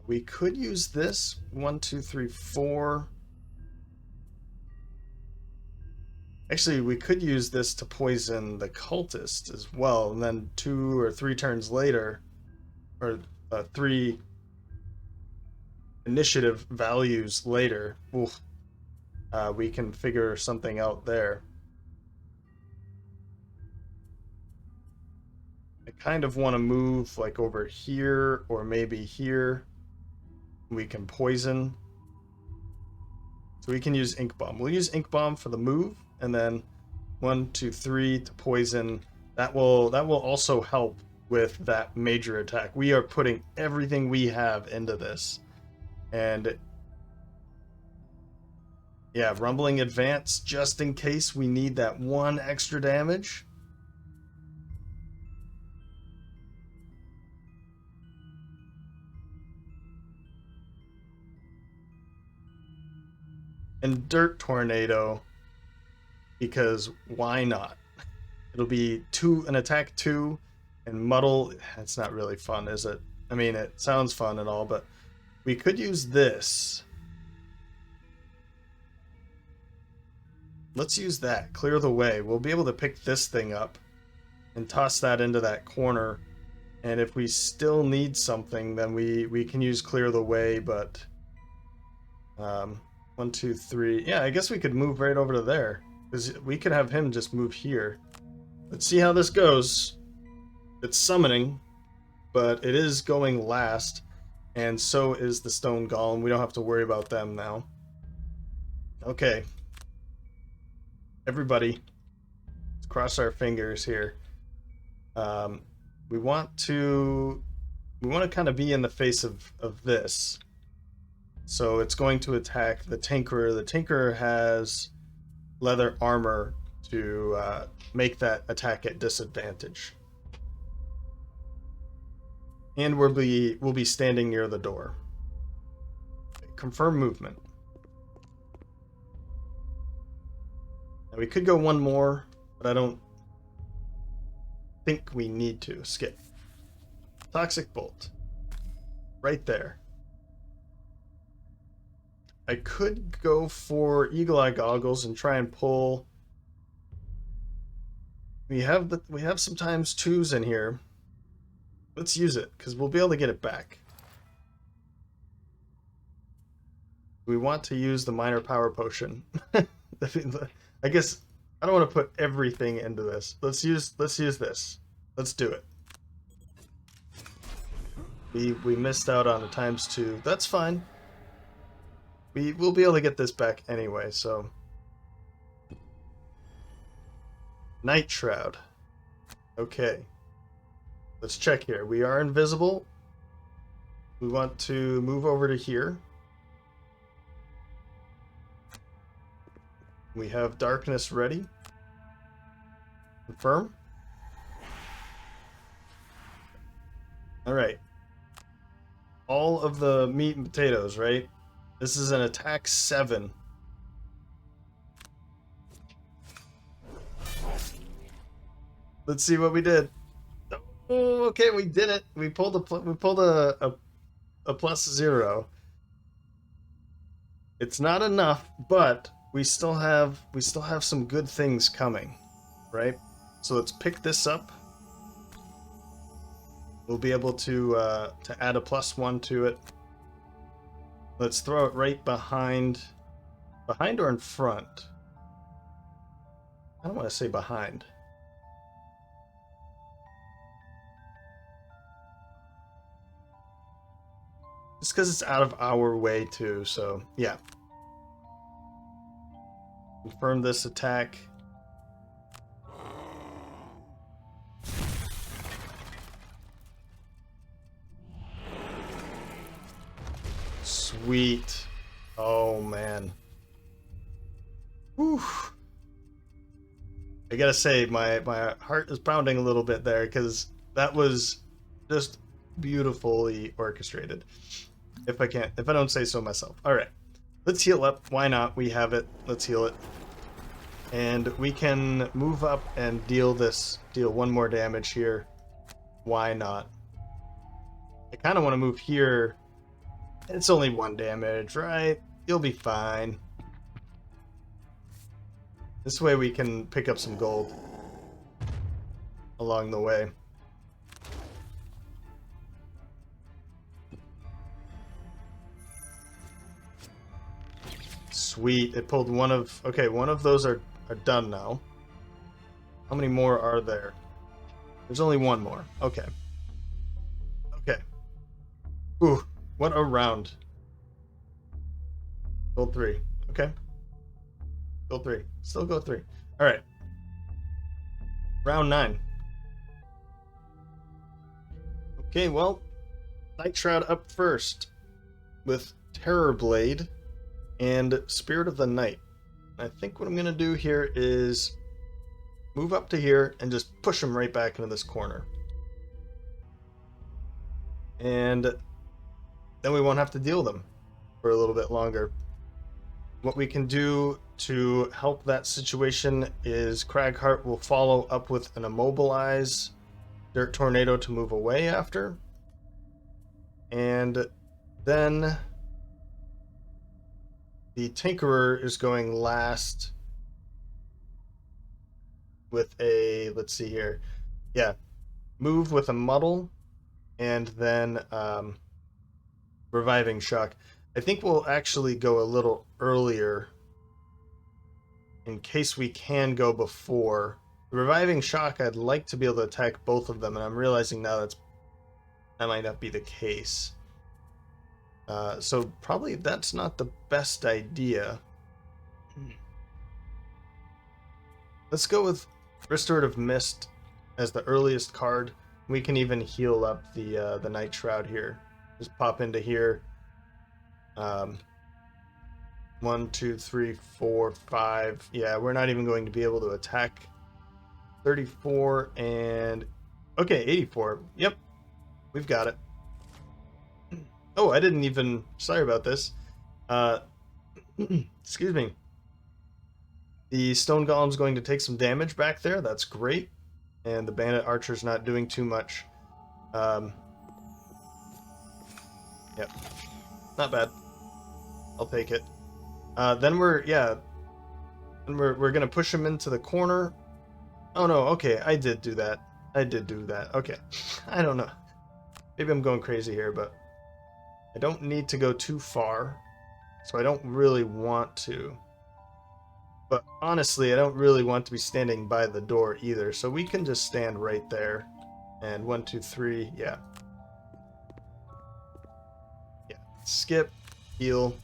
We could use this 1, 2, 3, 4. Actually, we could use this to poison the cultist as well, and then 2 or 3 turns later, or 3 initiative values later, we can figure something out there. I kind of want to move like over here or maybe here. We can poison. So we can use Ink Bomb. We'll use Ink Bomb for the move, and then 1, 2, 3 to poison. That will also help with that major attack. We are putting everything we have into this. And yeah, Rumbling Advance just in case we need that 1 extra damage. And Dirt Tornado, because why not? It'll be an attack 2, and Muddle. It's not really fun, is it? I mean, it sounds fun and all, but we could use this. Let's use that. Clear the way. We'll be able to pick this thing up and toss that into that corner. And if we still need something, then we can use Clear the Way, but 1, 2, 3. Yeah, I guess we could move right over to there, because we could have him just move here. Let's see how this goes. It's summoning, but it is going last, and so is the Stone Golem. We don't have to worry about them now. Okay. Everybody, let's cross our fingers here. We want to kind of be in the face of this. So it's going to attack the Tinkerer. The Tinkerer has leather armor to make that attack at disadvantage. And we'll be standing near the door. Confirm movement. Now we could go one more, but I don't think we need to. Skip. Toxic Bolt. Right there. I could go for Eagle Eye Goggles and try and pull. We have some times 2s in here. Let's use it, because we'll be able to get it back. We want to use the Minor Power Potion. I guess I don't want to put everything into this. Let's use this. Let's do it. We missed out on a times 2. That's fine. We'll be able to get this back anyway, so. Nightshroud. Okay. Let's check here. We are invisible. We want to move over to here. We have darkness ready. Confirm. Alright. All of the meat and potatoes, right? This is an attack 7. Let's see what we did. Oh, okay, we did it. We pulled a +0. It's not enough, but we still have some good things coming, right? So let's pick this up. We'll be able to add a +1 to it. Let's throw it right behind or in front. I don't want to say behind. Just because it's out of our way too, so yeah. Confirm this attack. Sweet. Oh, man. Whew. I gotta say, my heart is pounding a little bit there, because that was just beautifully orchestrated. If I don't say so myself. Alright. Let's heal up. Why not? We have it. Let's heal it. And we can move up and deal one more damage here. Why not? I kind of want to move here. It's only 1 damage, right? You'll be fine. This way we can pick up some gold along the way. Sweet. It pulled one of... Okay, one of those are done now. How many more are there? There's only 1 more. Okay. Okay. Ooh, what a round. Gold 3. Okay. Gold 3. Still gold 3. Alright. Round 9. Okay, well, Nightshroud up first with Terror Blade and Spirit of the Night. I think what I'm going to do here is move up to here and just push him right back into this corner. And then we won't have to deal with them for a little bit longer. What we can do to help that situation is Cragheart will follow up with an Immobilize Dirt Tornado to move away after. And then the Tinkerer is going last with a, let's see here. Yeah, move with a Muddle and then Reviving Shock. I think we'll actually go a little earlier in case we can go before. The Reviving Shock, I'd like to be able to attack both of them, and I'm realizing now that might not be the case. So probably that's not the best idea. Let's go with Restorative Mist as the earliest card. We can even heal up the Nightshroud here. Just pop into here. 1, 2, 3, 4, 5. Yeah, we're not even going to be able to attack. 34 and... Okay, 84. Yep, we've got it. Oh, I didn't even... Sorry about this. Excuse me. The Stone Golem's going to take some damage back there. That's great. And the Bandit Archers not doing too much. Yep. Not bad. I'll take it. Then we're gonna push him into the corner. Oh no, okay, I did do that. Okay. I don't know. Maybe I'm going crazy here, but I don't need to go too far. So I don't really want to. But honestly, I don't really want to be standing by the door either. So we can just stand right there. And 1, 2, 3, yeah. Yeah. Skip, heal.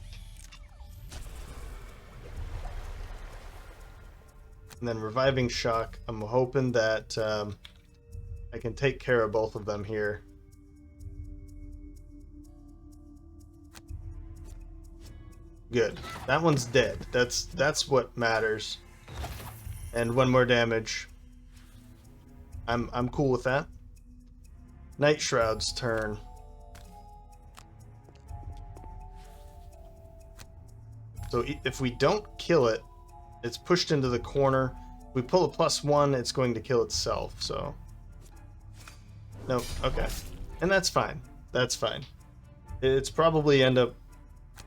And then Reviving Shock. I'm hoping that I can take care of both of them here. Good. That one's dead. That's what matters. And 1 more damage. I'm cool with that. Nightshroud's turn. So if we don't kill it, it's pushed into the corner. We pull a +1, it's going to kill itself, so... Nope, okay. And that's fine. That's fine. It's probably end up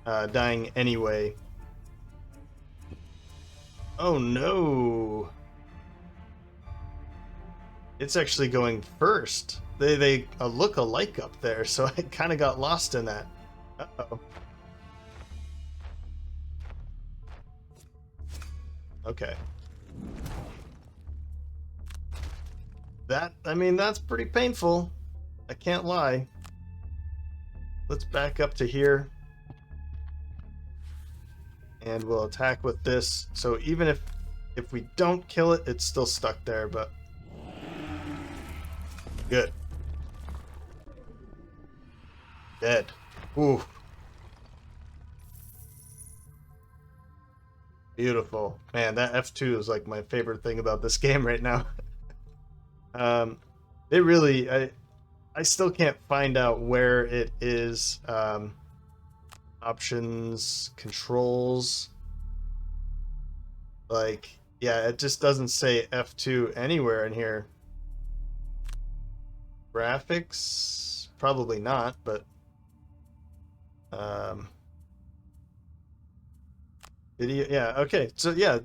dying anyway. Oh no! It's actually going first. They look alike up there, so I kind of got lost in that. Uh-oh. Okay. That's pretty painful. I can't lie. Let's back up to here. And we'll attack with this. So even if we don't kill it, it's still stuck there, but... Good. Dead. Ooh. Beautiful. Man, that F2 is like my favorite thing about this game right now. um, it really, I still can't find out where it is. Options, controls. Like, yeah, it just doesn't say F2 anywhere in here. Graphics? Probably not, but um, video, yeah, okay. So yeah,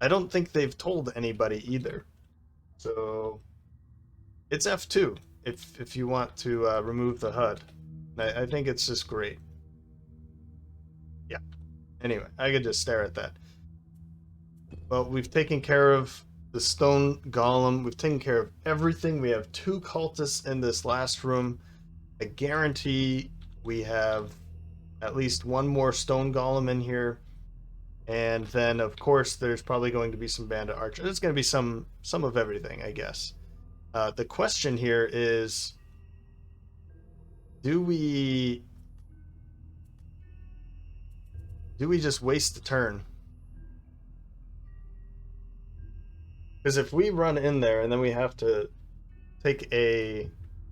I don't think they've told anybody either. So it's F2 if you want to remove the HUD. I think it's just great. Yeah. Anyway, I could just stare at that. Well, we've taken care of the Stone Golem. We've taken care of everything. We have 2 cultists in this last room. I guarantee we have at least 1 more Stone Golem in here. And then, of course, there's probably going to be some Bandit Archers. It's going to be some of everything, I guess. The question here is, do we just waste the turn? Because if we run in there and then we have to take a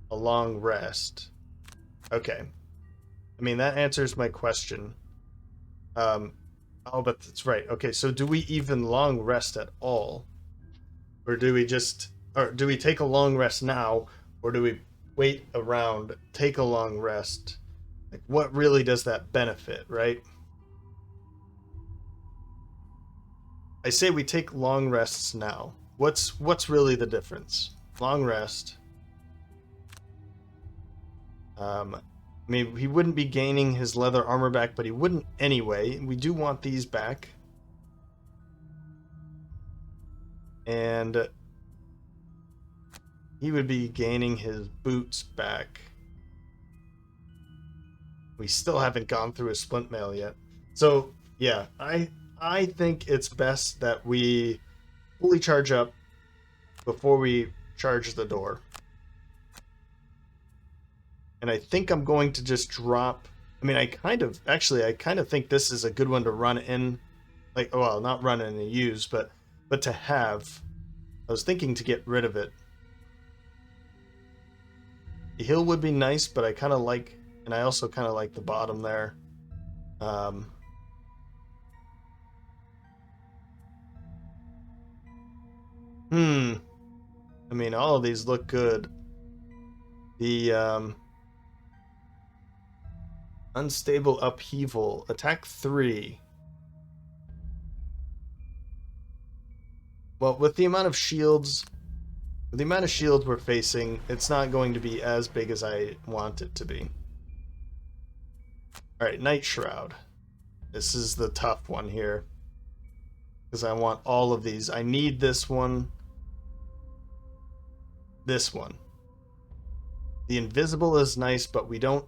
long rest, okay. I mean, that answers my question. Oh, but that's right. Okay, so do we even long rest at all? Or do we take a long rest now, or do we wait around, take a long rest? Like, what really does that benefit, right? I say we take long rests now. What's really the difference? Long rest. I mean, he wouldn't be gaining his leather armor back, but he wouldn't anyway. We do want these back. And he would be gaining his boots back. We still haven't gone through his splint mail yet. So, yeah, I think it's best that we fully charge up before we charge the door. And I think I'm going to just drop... I mean, I kind of think this is a good one to run in. Like, well, not run in and use, but to have. I was thinking to get rid of it. The hill would be nice, but I kind of like... And I also kind of like the bottom there. I mean, all of these look good. The unstable upheaval, attack 3. Well, with the amount of shields we're facing, it's not going to be as big as I want it to be. All right, Nightshroud. This is the tough one here, because I want all of these. I need this one. This one. The invisible is nice, but we don't...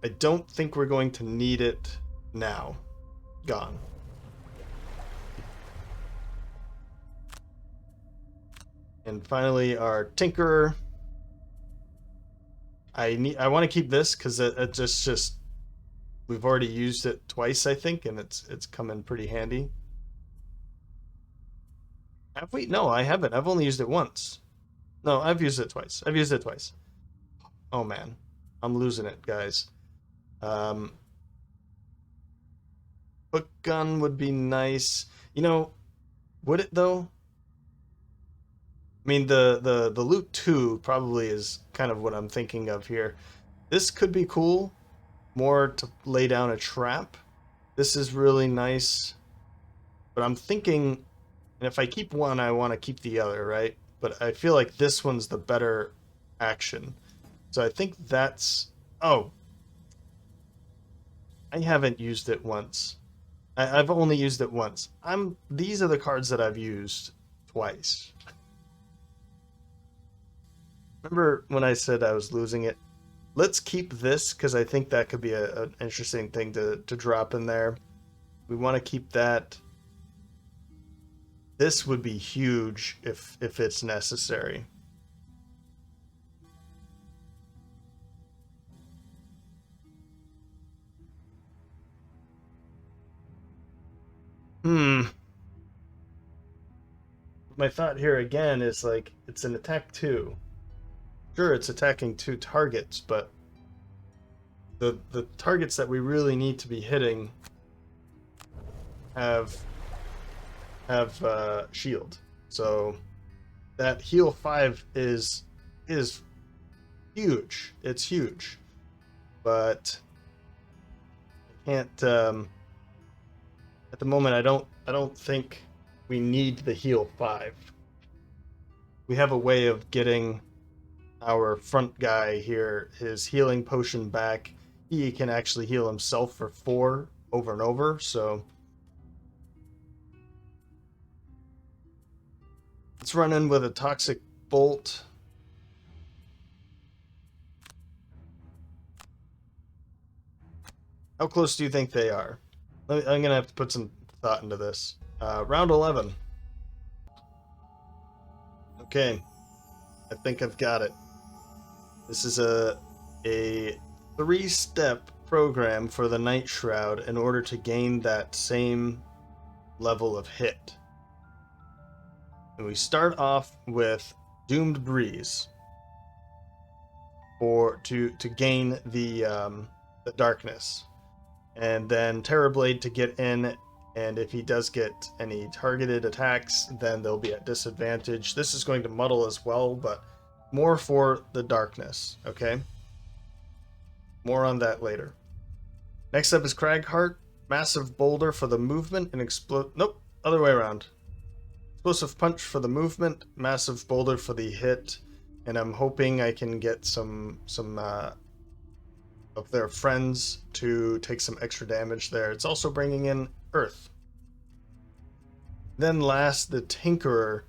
I don't think we're going to need it now. Gone. And finally, our Tinkerer. I want to keep this because it just we've already used it twice, I think, and it's come in pretty handy. Have we? No, I haven't. I've only used it once. No, I've used it twice. Oh man, I'm losing it, guys. Hook gun would be nice. You know, would it though? I mean, the loot 2 probably is kind of what I'm thinking of here. This could be cool, more to lay down a trap. This is really nice, but I'm thinking, and if I keep one, I want to keep the other, right? But I feel like this one's the better action. So I think that's... Oh, I haven't used it once. I've only used it once. These are the cards that I've used twice. Remember when I said I was losing it? Let's keep this, because I think that could be an interesting thing to drop in there. We want to keep that. This would be huge if it's necessary. my thought here again is like it's an attack 2. Sure, it's attacking 2 targets, but the targets that we really need to be hitting have shield. So that heal 5 is huge. It's huge, but I can't. At the moment, I don't think we need the heal 5. We have a way of getting our front guy here his healing potion back. He can actually heal himself for 4 over and over. So let's run in with a toxic bolt. How close do you think they are? I'm going to have to put some thought into this. Round 11. Okay. I think I've got it. This is a 3-step program for the Nightshroud in order to gain that same level of hit. And we start off with Doomed Breeze to gain the darkness. And then Terrorblade to get in, and if he does get any targeted attacks, then they'll be at disadvantage. This is going to muddle as well, but more for the darkness, okay? More on that later. Next up is Cragheart. Massive Boulder for the movement and nope, other way around. Explosive Punch for the movement, Massive Boulder for the hit, and I'm hoping I can get some of their friends to take some extra damage there. It's also bringing in Earth. Then last, the Tinkerer,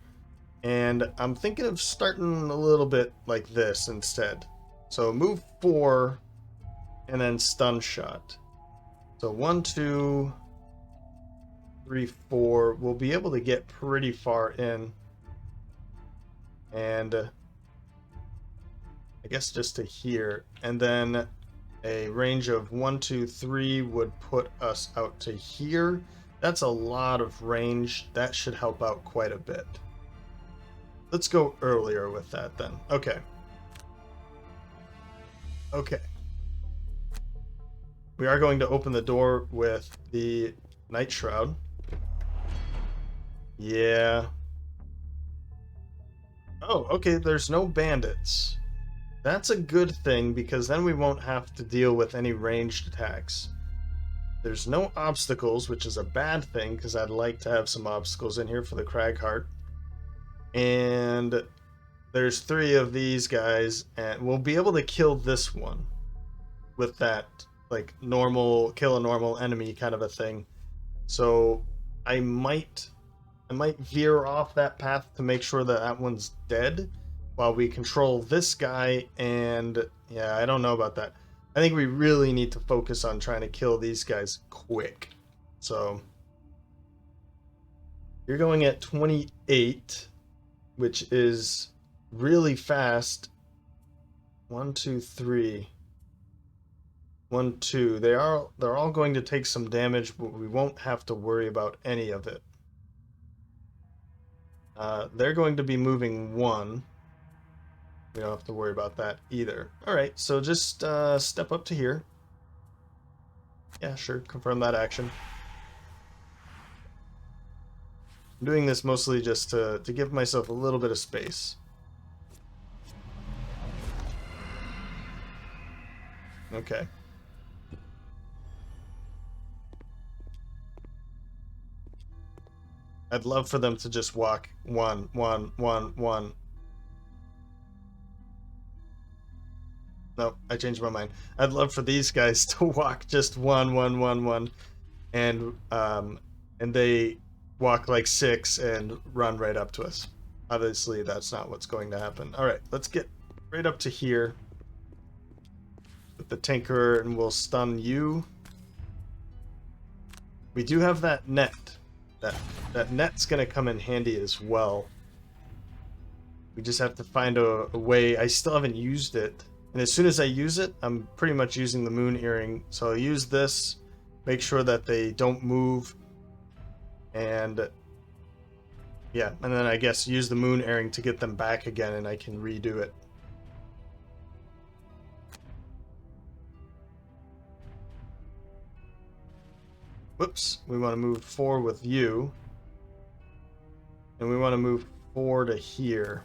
and I'm thinking of starting a little bit like this instead. So move 4, and then stun shot. So 1, 2, 3, 4. We'll be able to get pretty far in. And I guess just to here. And then a range of 1, 2, 3 would put us out to here. That's a lot of range. That should help out quite a bit. Let's go earlier with that then. Okay. Okay. We are going to open the door with the Nightshroud. Yeah. Oh, okay, there's no bandits. That's a good thing, because then we won't have to deal with any ranged attacks. There's no obstacles, which is a bad thing, because I'd like to have some obstacles in here for the Cragheart. And there's 3 of these guys, and we'll be able to kill this one with that, like, normal, kill a normal enemy kind of a thing. So I might veer off that path to make sure that that one's dead, while we control this guy, and yeah, I don't know about that. I think we really need to focus on trying to kill these guys quick. So you're going at 28, which is really fast. 1, 2, 3. 1, 2. They're all going to take some damage, but we won't have to worry about any of it. They're going to be moving 1. We don't have to worry about that either. Alright, so just step up to here. Yeah, sure, confirm that action. I'm doing this mostly just to give myself a little bit of space. Okay. I'd love for them to just walk 1, 1, 1, 1. No, I changed my mind. I'd love for these guys to walk just 1, 1, 1, 1, and they walk like 6 and run right up to us. Obviously, that's not what's going to happen. All right, let's get right up to here with the Tinkerer, and we'll stun you. We do have that net. That net's going to come in handy as well. We just have to find a way. I still haven't used it. And as soon as I use it, I'm pretty much using the Moon Earring. So I'll use this, make sure that they don't move, and Yeah, and then I guess use the moon airing to get them back again, and I can redo it. Whoops, we want to move 4 with you. And we want to move 4 to here.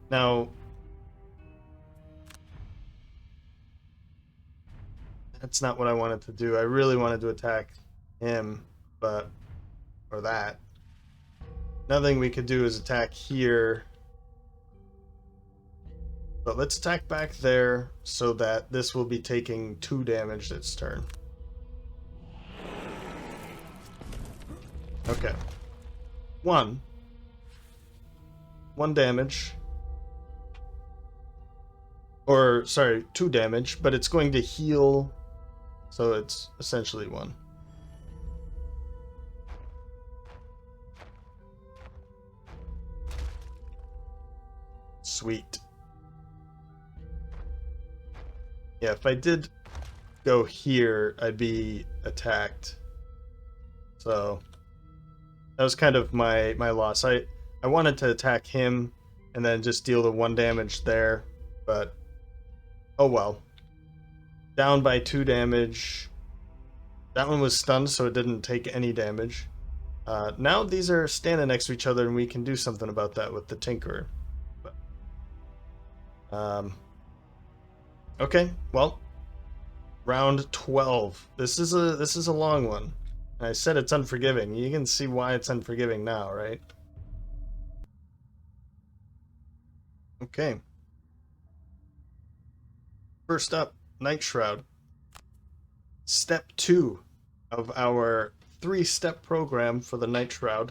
Now, that's not what I wanted to do. I really wanted to attack him, or that. Nothing we could do is attack here. But let's attack back there so that this will be taking 2 damage this turn. Okay. 1 damage. Or, sorry, 2 damage, but it's going to heal, so it's essentially 1. Sweet. Yeah, if I did go here, I'd be attacked. So that was kind of my loss. I wanted to attack him and then just deal the 1 damage there, but oh well. Down by 2 damage. That one was stunned, so it didn't take any damage. Now these are standing next to each other, and we can do something about that with the Tinkerer. Okay, well, round 12. This is a long one. I said it's unforgiving. You can see why it's unforgiving now, right? Okay. First up, Nightshroud. Step 2 of our 3-step program for the Nightshroud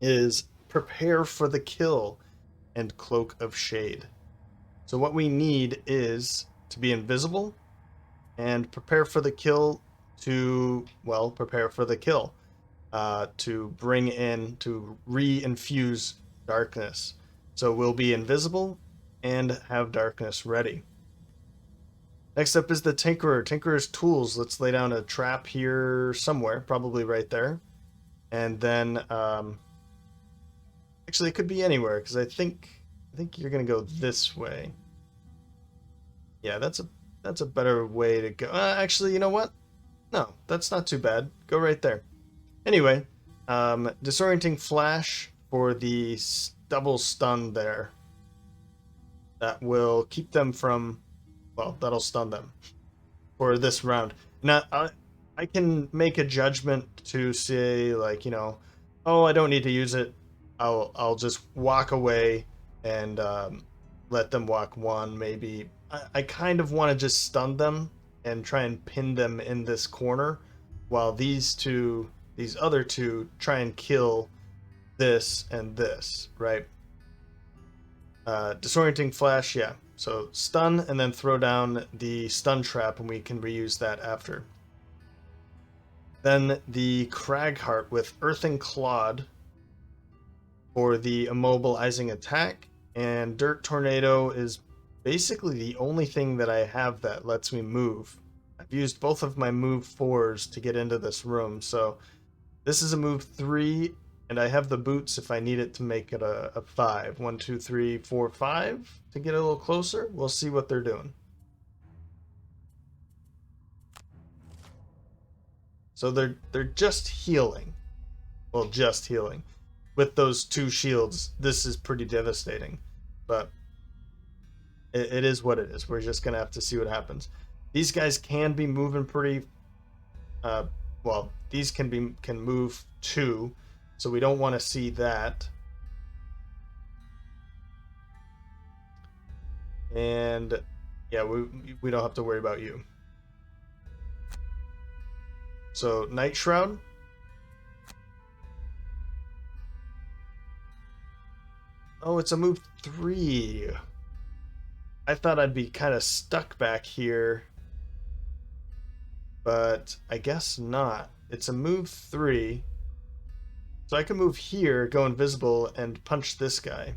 is prepare for the kill and Cloak of Shade. So what we need is to be invisible and prepare for the kill to, well, prepare for the kill. To bring in, to re-infuse darkness. So we'll be invisible and have darkness ready. Next up is the Tinkerer. Tinkerer's tools. Let's lay down a trap here somewhere, probably right there. And then, actually it could be anywhere, because I think you're gonna go this way. Yeah, that's a better way to go. Actually, you know what? No, that's not too bad. Go right there. Anyway, disorienting flash for the double stun there. That will keep them from, well, that'll stun them for this round. Now, I can make a judgment to say, like, you know, oh, I don't need to use it. I'll just walk away and let them walk 1, maybe. I kind of want to just stun them and try and pin them in this corner, while these other two try and kill this and this, right? Disorienting flash, yeah. So stun and then throw down the stun trap, and we can reuse that after. Then the Cragheart with Earthing Clod for the Immobilizing Attack, and Dirt Tornado is basically the only thing that I have that lets me move. I've used both of my move 4s to get into this room, so this is a move 3, and I have the boots if I need it to make it a 5. 1, 2, 3, 4, 5 to get a little closer. We'll see what they're doing. So they're just healing. Well, just healing. With those 2 shields, this is pretty devastating. But it is what it is. We're just going to have to see what happens. These guys can be moving pretty... well, these can move 2, so we don't want to see that. And yeah, we don't have to worry about you. So Nightshroud. Oh, it's a move 3. I thought I'd be kind of stuck back here, but I guess not. It's a move 3. So I can move here, go invisible, and punch this guy.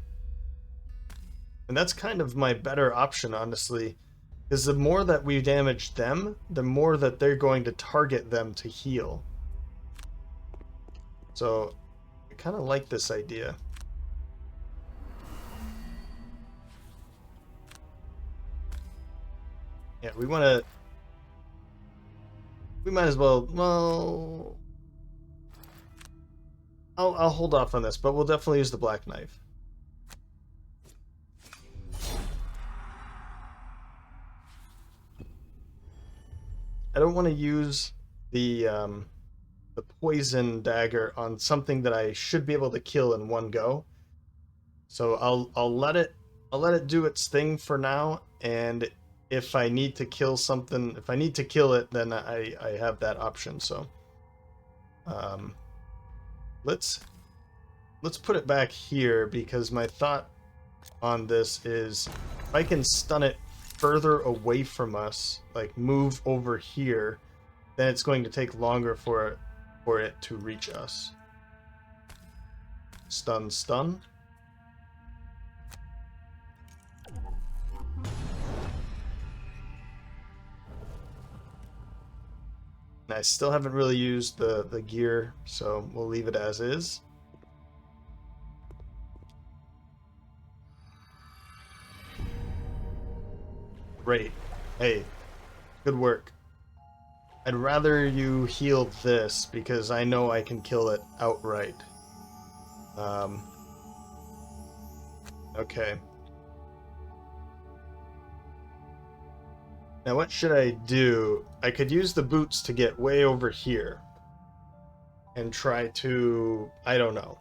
And that's kind of my better option, honestly. Because the more that we damage them, the more that they're going to target them to heal. So I kind of like this idea. Yeah, we want to... We might as well... Well... I'll hold off on this, but we'll definitely use the black knife. I don't want to use the poison dagger on something that I should be able to kill in one go. So I'll let it do its thing for now, and if I need to kill something, if I need to kill it, then I have that option. So let's put it back here, because my thought on this is if I can stun it further away from us, like move over here, then it's going to take longer for it to reach us. Stun, stun. And I still haven't really used the gear, so we'll leave it as is. Great. Hey, good work. I'd rather you heal this, because I know I can kill it outright. Okay. Now what should I do? I could use the boots to get way over here and try to... I don't know.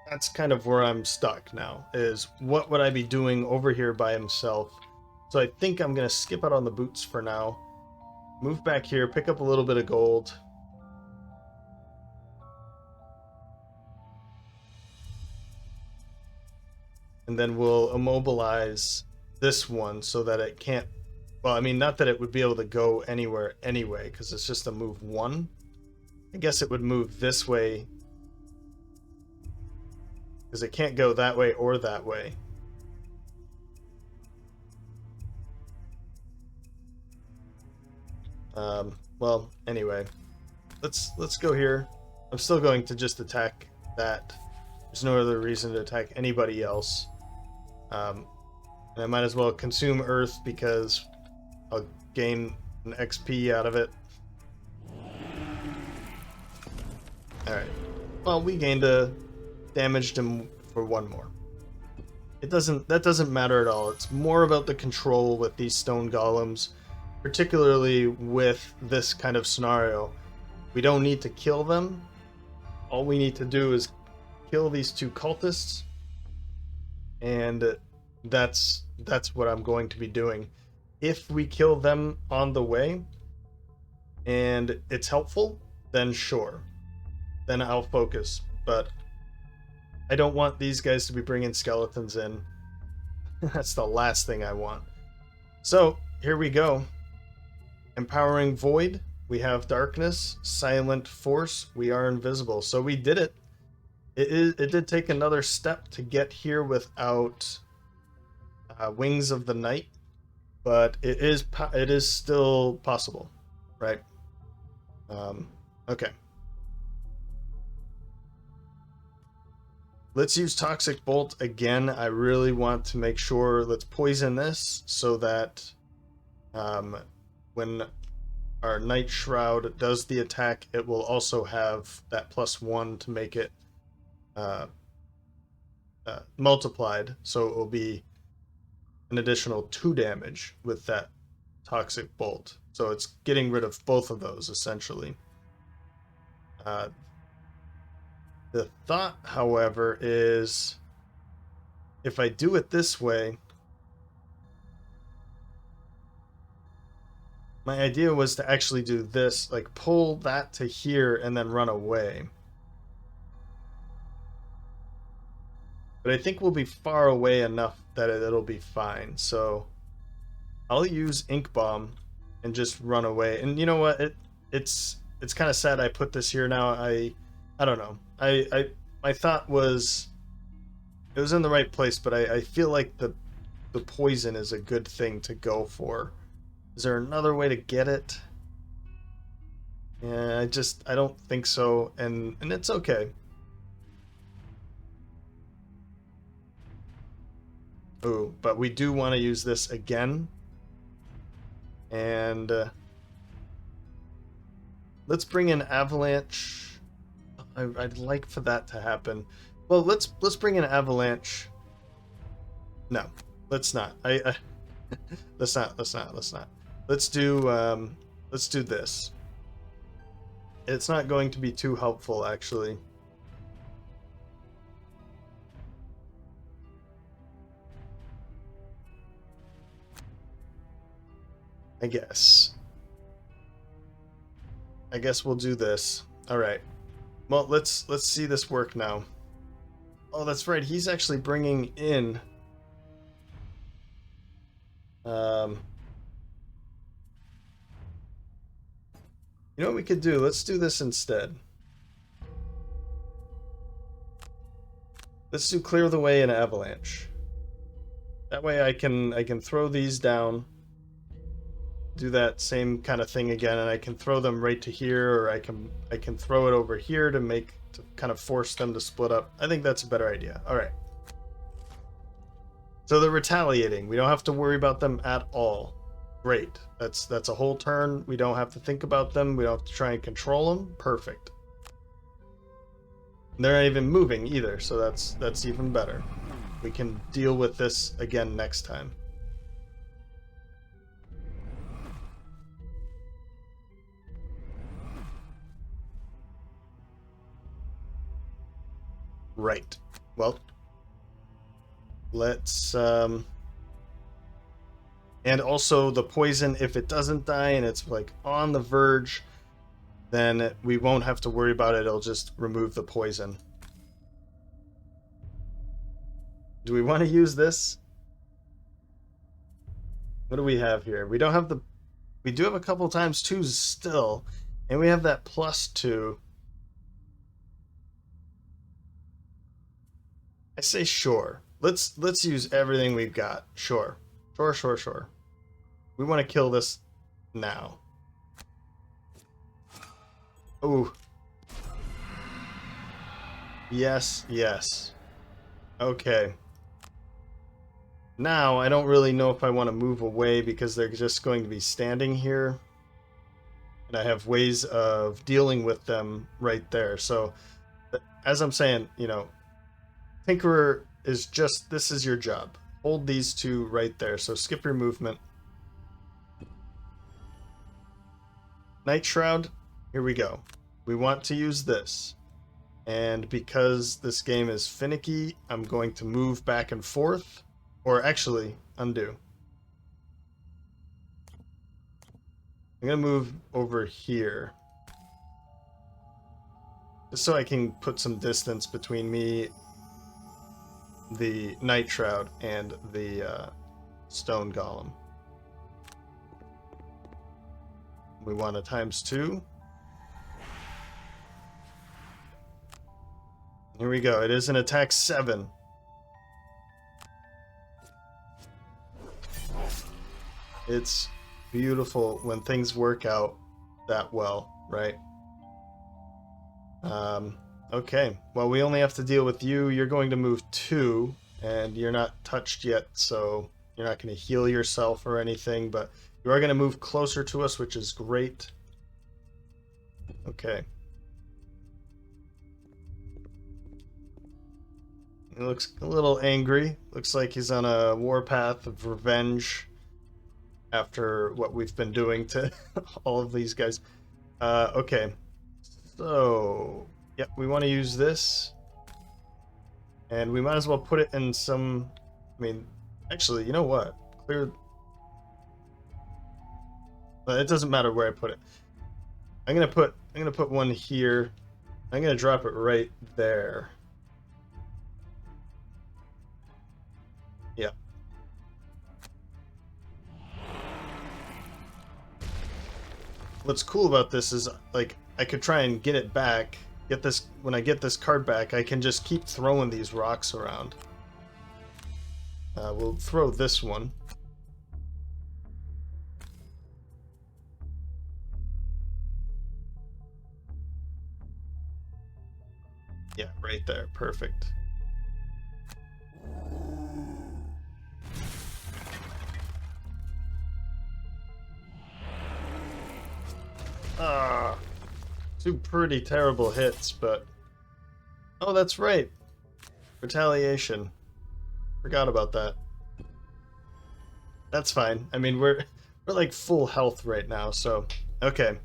That's kind of where I'm stuck now, is what would I be doing over here by himself? So I think I'm going to skip out on the boots for now. Move back here, pick up a little bit of gold. And then we'll immobilize this one so that it can't... Well, I mean, not that it would be able to go anywhere anyway, because it's just a move 1. I guess it would move this way, because it can't go that way or that way. Well, anyway, let's go here. I'm still going to just attack that. There's no other reason to attack anybody else. And I might as well consume Earth, because I'll gain an XP out of it. Alright. Well, we gained damaged him for 1 more. That doesn't matter at all. It's more about the control with these Stone Golems, particularly with this kind of scenario. We don't need to kill them. All we need to do is kill these 2 cultists, and that's what I'm going to be doing. If we kill them on the way and it's helpful, then sure, then I'll focus. But I don't want these guys to be bringing skeletons in. That's the last thing I want. So here we go. Empowering Void, we have Darkness. Silent Force, we are invisible. So we did it. It did take another step to get here without Wings of the Night, but it is still possible, right? Okay. Let's use Toxic Bolt again. I really want to make sure, let's poison this so that when our Nightshroud does the attack, it will also have that +1 to make it multiplied, so it will be an additional 2 damage with that Toxic Bolt. So it's getting rid of both of those, essentially. The thought, however, is if I do it this way, my idea was to actually do this, like pull that to here and then run away. But I think we'll be far away enough that it'll be fine. So I'll use Ink Bomb and just run away. And you know what? It's kind of sad I put this here now. I don't know. My thought was it was in the right place, but I feel like the poison is a good thing to go for. Is there another way to get it? Yeah, I don't think so, and it's okay. Ooh, but we do want to use this again. And let's bring in avalanche. I'd like for that to happen. Well, let's bring in avalanche. No, let's not. Let's not. Let's do this. It's not going to be too helpful, actually. I guess we'll do this. All right. Well, let's see this work now. Oh, that's right. He's actually bringing in you know what we could do? Let's do this instead. Let's do clear the way in avalanche. That way I can throw these down. Do that same kind of thing again, and I can throw them right to here, or I can throw it over here to kind of force them to split up. I think that's a better idea. All right. So they're retaliating. We don't have to worry about them at all. Great. That's a whole turn. We don't have to think about them. We don't have to try and control them. Perfect. They're not even moving either, so that's even better. We can deal with this again next time. Right. Well, let's and also the poison, if it doesn't die and it's like on the verge, then we won't have to worry about it. It'll just remove the poison. Do we want to use this? What do we have here? We don't have the... We do have a couple times twos still, and we have that +2. I say sure. Let's use everything we've got. Sure. Sure. We want to kill this now. Ooh. Yes. Okay. Now, I don't really know if I want to move away because they're just going to be standing here. And I have ways of dealing with them right there. So, as I'm saying, you know, Tinkerer is just, this is your job. Hold these two right there. So skip your movement. Nightshroud, here we go. We want to use this. And because this game is finicky, I'm going to move back and forth. Or actually, undo. I'm going to move over here. Just so I can put some distance between me, the Nightshroud, and the Stone Golem. We want a ×2. Here we go. It is an attack 7. It's beautiful when things work out that well, right? Okay. Well, we only have to deal with you. You're going to move 2, and you're not touched yet, so you're not going to heal yourself or anything, but you are going to move closer to us, which is great. Okay. He looks a little angry. Looks like he's on a warpath of revenge after what we've been doing to all of these guys. Okay. So, yep, we want to use this. And we might as well put it in some... I mean, actually, you know what? Clear... It doesn't matter where I put it. I'm gonna put one here. I'm gonna drop it right there. Yeah. What's cool about this is, like, I could try and get it back. Get this, when I get this card back, I can just keep throwing these rocks around. We'll throw this one. Yeah, right there. Perfect. Ah, two pretty terrible hits, but... Oh, that's right. Retaliation. Forgot about that. That's fine. I mean, we're like full health right now, so... Okay.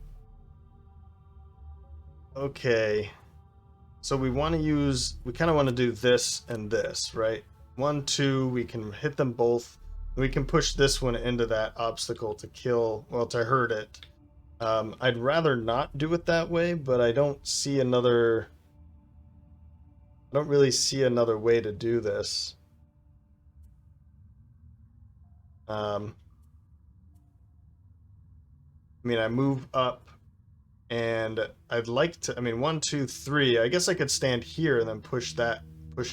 Okay. So we want to use... We kind of want to do this and this, right? 1, 2, we can hit them both. We can push this one into that obstacle to kill... Well, to hurt it. I'd rather not do it that way, but I don't see another... I don't really see another way to do this. I mean, I move up, and I'd like to... I mean, 1, 2, 3. I guess I could stand here and then push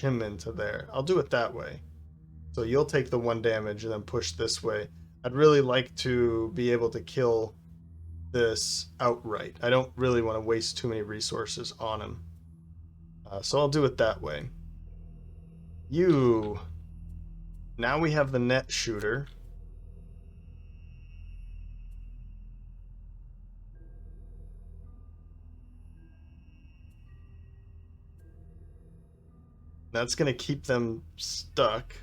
him into there. I'll do it that way. So you'll take the 1 damage and then push this way. I'd really like to be able to kill this outright. I don't really want to waste too many resources on him. So I'll do it that way. You. Now we have the net shooter. That's going to keep them stuck.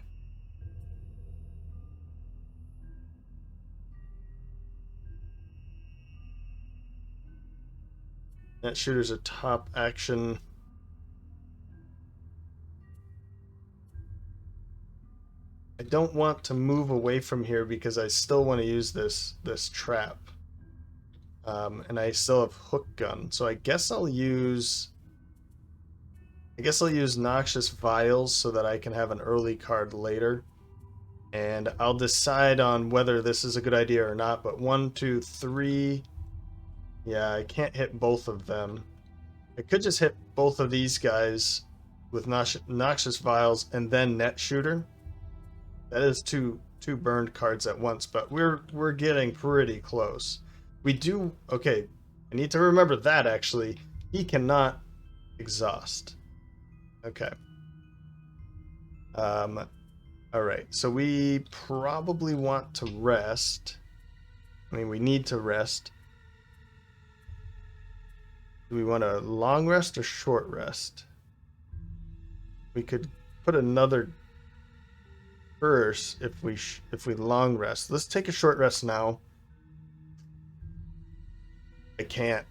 Net shooter's a top action. I don't want to move away from here because I still want to use this trap. And I still have hook gun, so I guess I'll use Noxious Vials so that I can have an early card later. And I'll decide on whether this is a good idea or not, but 1, 2, 3... Yeah, I can't hit both of them. I could just hit both of these guys with Noxious Vials and then Net Shooter. That is two burned cards at once, but we're getting pretty close. We do... Okay, I need to remember that, actually. He cannot exhaust. Okay. Alright, so we probably want to rest. I mean, we need to rest. Do we want a long rest or short rest? We could put another curse if we long rest. Let's take a short rest now. I can't.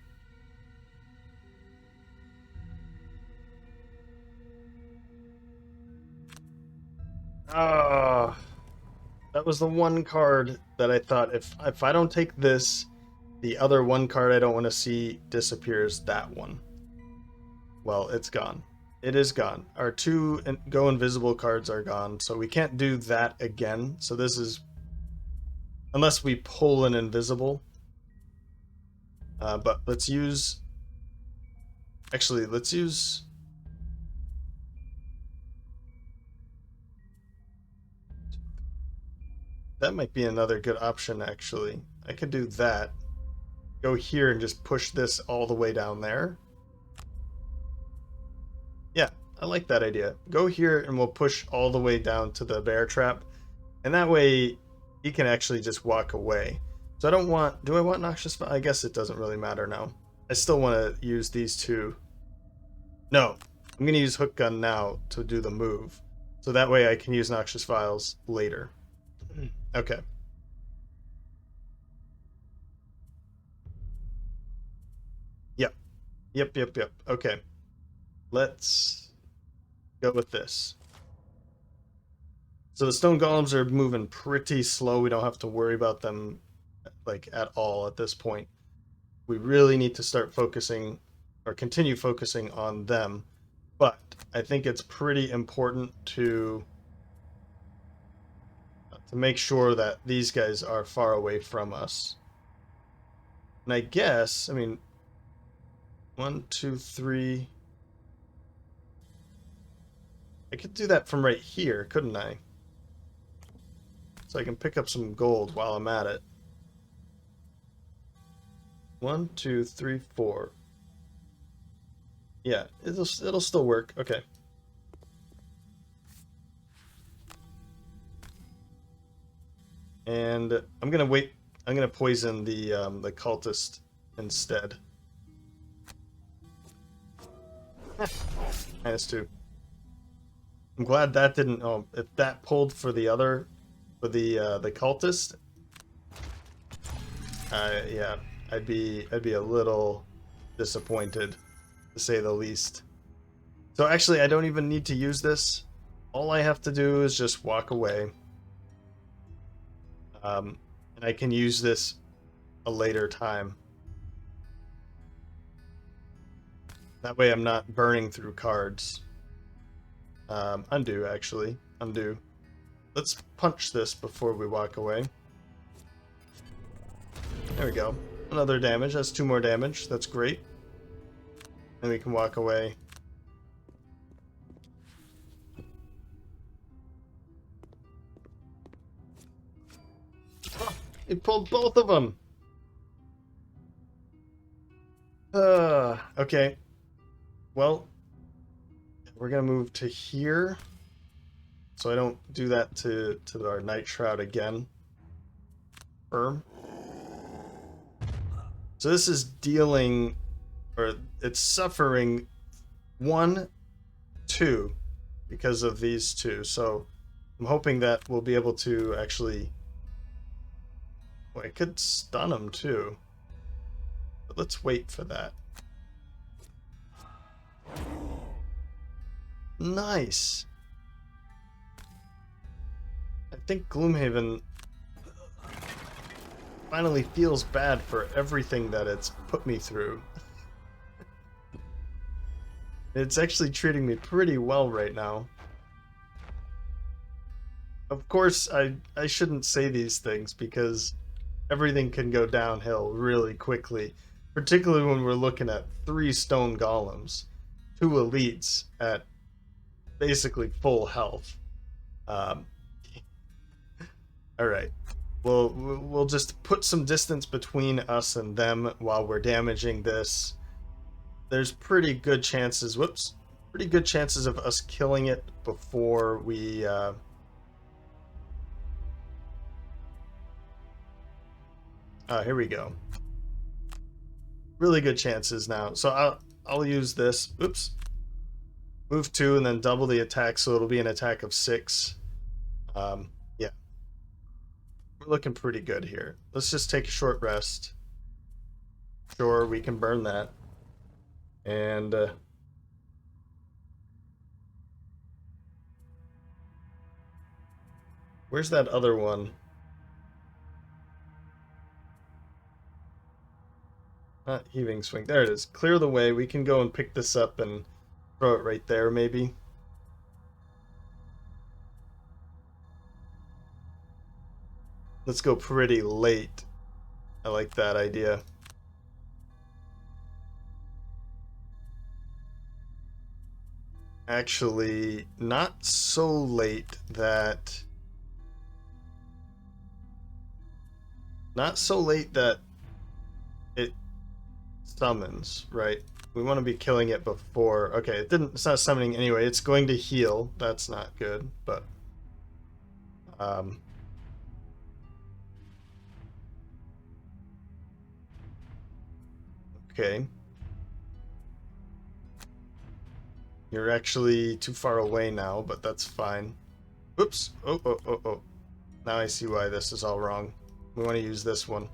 Ah, that was the one card that I thought if I don't take this, the other one card I don't want to see disappears. That one. Well, it's gone. It is gone. Our 2 go invisible cards are gone, so we can't do that again. So this is... Unless we pull an invisible. But let's use... Actually, let's use... That might be another good option, actually. I could do that. Go here and just push this all the way down there. Yeah, I like that idea. Go here and we'll push all the way down to the bear trap. And that way he can actually just walk away. So I don't want... Do I want Noxious? I guess it doesn't really matter now. I still want to use these 2. No, I'm going to use Hook Gun now to do the move. So that way I can use Noxious Vials later. Okay. Yep. Okay. Let's go with this. So the Stone Golems are moving pretty slow. We don't have to worry about them like at all at this point. We really need to start focusing or continue focusing on them. But I think it's pretty important to make sure that these guys are far away from us. And I guess, I mean, 1, 2, 3. I could do that from right here, couldn't I? So I can pick up some gold while I'm at it. 1, 2, 3, 4. Yeah, it'll still work. Okay. And I'm gonna wait. I'm gonna poison the cultist instead. -2. I'm glad that didn't. Oh, if that pulled for the other, for the cultist, yeah, I'd be a little disappointed, to say the least. So actually, I don't even need to use this. All I have to do is just walk away. And I can use this a later time. That way I'm not burning through cards. Undo, actually. Undo. Let's punch this before we walk away. There we go. Another damage. That's 2 more damage. That's great. And we can walk away. Oh, he pulled both of them! Okay. Well, we're gonna move to here, so I don't do that to our Nightshroud again. Firm. So this is dealing, or it's suffering 1, 2 because of these 2. So I'm hoping that we'll be able to actually. Well, I could stun him too, but let's wait for that. Nice. I think Gloomhaven finally feels bad for everything that it's put me through. It's actually treating me pretty well right now. Of course, I shouldn't say these things because everything can go downhill really quickly, particularly when we're looking at 3 Stone Golems, 2 elites at basically full health. All right. We'll just put some distance between us and them while we're damaging this. There's pretty good chances. Whoops. Pretty good chances of us killing it before we. Here we go. Really good chances now. So I'll use this. Oops. Move 2 and then double the attack, so it'll be an attack of 6. Yeah. We're looking pretty good here. Let's just take a short rest. Sure, we can burn that. And where's that other one? Not heaving swing. There it is. Clear the way. We can go and pick this up and throw it right there, maybe. Let's go pretty late. I like that idea. Actually, not so late that... Not so late that it summons, right? We want to be killing it before... Okay, it's not summoning anyway. It's going to heal. That's not good, but... Okay. You're actually too far away now, but that's fine. Oops. Oh. Now I see why this is all wrong. We want to use this one.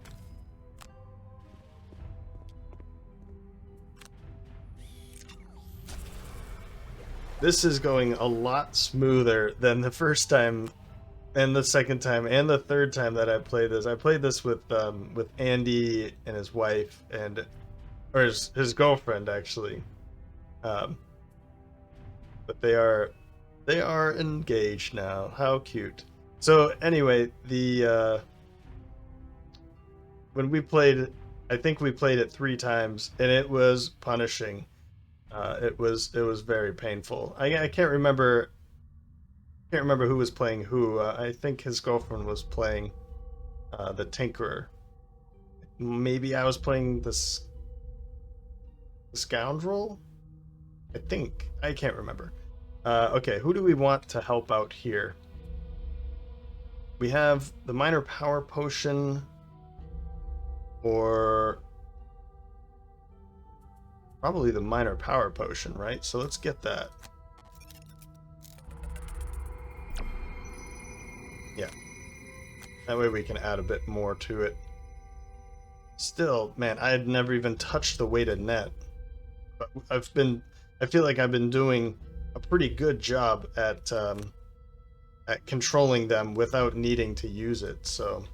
This is going a lot smoother than the first time, and the second time, and the third time that I played this. I played this with Andy and his wife, or his girlfriend actually. But they are engaged now. How cute. So anyway, when we played, I think we played it 3 times, and it was punishing. It was very painful. I can't remember. Can't remember who was playing who. I think his girlfriend was playing the Tinkerer. Maybe I was playing the Scoundrel. I think. I can't remember. Okay, who do we want to help out here? We have the minor power potion, or probably the minor power potion, right? So let's get that. Yeah. That way we can add a bit more to it. Still, man, I had never even touched the weighted net. But I feel like I've been doing a pretty good job at controlling them without needing to use it, so.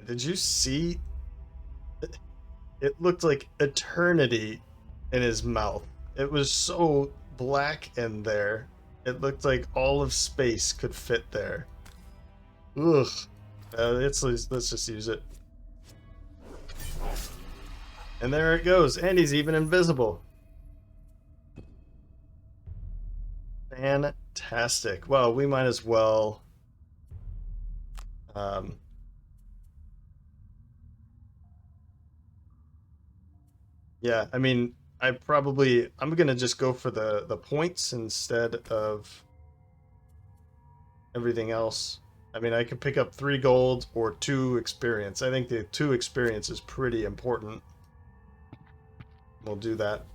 Did you see? It looked like eternity in his mouth. It was so black in there. It looked like all of space could fit there. Ugh. Let's just use it. And there it goes. And he's even invisible. Fantastic. Well, we might as well. Yeah, I mean, I'm gonna just go for the points instead of everything else. I mean, I could pick up 3 gold or 2 experience. I think the 2 experience is pretty important. We'll do that.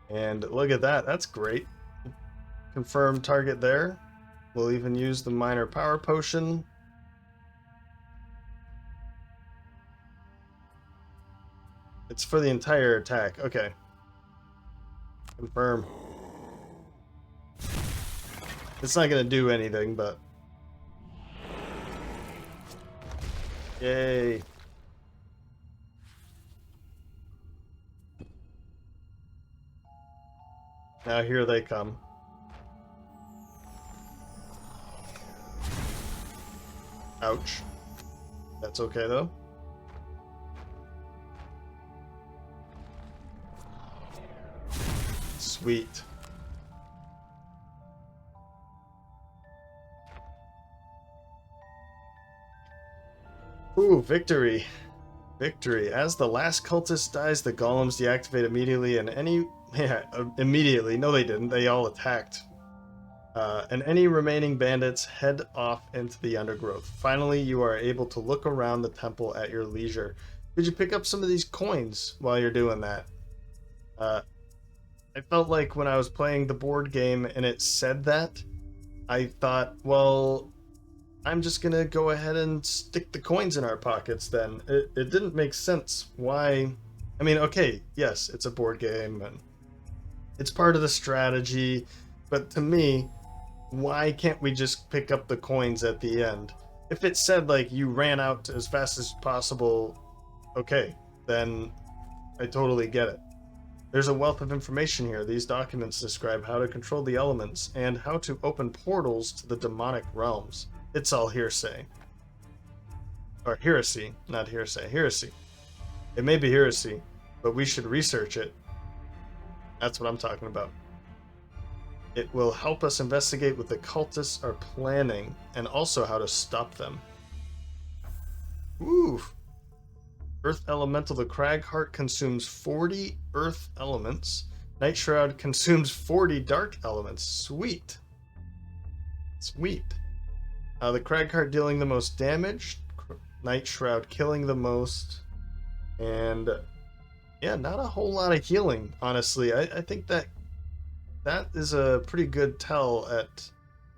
And look at that. That's great. Confirm target there. We'll even use the minor power potion. It's for the entire attack. Okay. Confirm. It's not going to do anything, but... Yay. Now here they come. Ouch. That's okay, though. Sweet. Ooh, victory. Victory. As the last cultist dies, the golems deactivate immediately, and any... Yeah, immediately. No, they didn't. They all attacked. And any remaining bandits head off into the undergrowth. Finally, you are able to look around the temple at your leisure. Could you pick up some of these coins while you're doing that? I felt like when I was playing the board game and it said that, I thought, well, I'm just gonna go ahead and stick the coins in our pockets then. It didn't make sense. Why? I mean, okay, yes, it's a board game and it's part of the strategy, but to me, why can't we just pick up the coins at the end? If it said like you ran out as fast as possible, okay, then I totally get it. There's a wealth of information here. These documents describe how to control the elements and how to open portals to the demonic realms. It's all hearsay. Or heresy, not hearsay, heresy. It may be heresy, but we should research it. That's what I'm talking about. It will help us investigate what the cultists are planning and also how to stop them. Ooh. Earth Elemental, the Cragheart consumes 40 earth elements. Nightshroud consumes 40 dark elements. Sweet. Sweet. The Cragheart dealing the most damage. Nightshroud killing the most. And yeah, not a whole lot of healing, honestly. I think that is a pretty good tell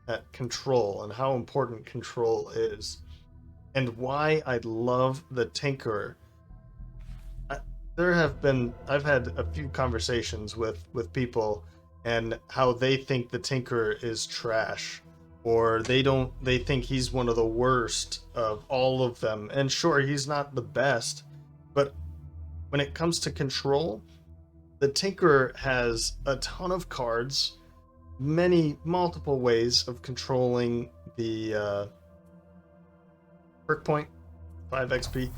at control and how important control is. And why I love the Tinkerer. I've had a few conversations with people and how they think the Tinkerer is trash, or they think he's one of the worst of all of them. And sure, he's not the best, but when it comes to control, the Tinkerer has a ton of cards, multiple ways of controlling the perk point, 5 XP.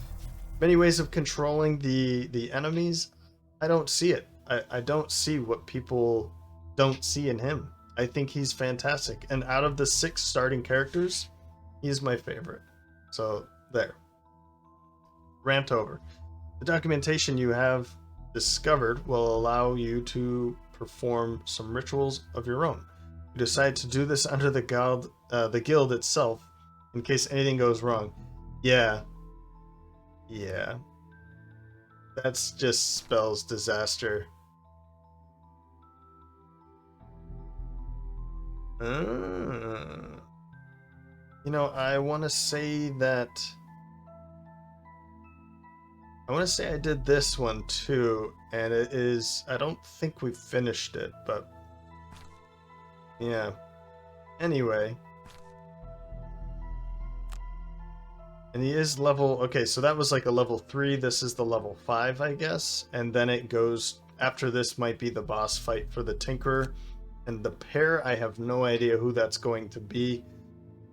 Many ways of controlling the enemies. I don't see it. I don't see what people don't see in him. I think he's fantastic. And out of the 6 starting characters, he's my favorite. So there. Rant over. The documentation you have discovered will allow you to perform some rituals of your own. You decide to do this under the guild itself in case anything goes wrong. Yeah. Yeah. That's just spells disaster. You know, I want to say that... I want to say I did this one too, and it is... I don't think we finished it, but... Yeah. Anyway. And he is level... Okay, so that was like a level 3. This is the level 5, I guess. And then it goes... After this might be the boss fight for the Tinkerer. And the pair, I have no idea who that's going to be.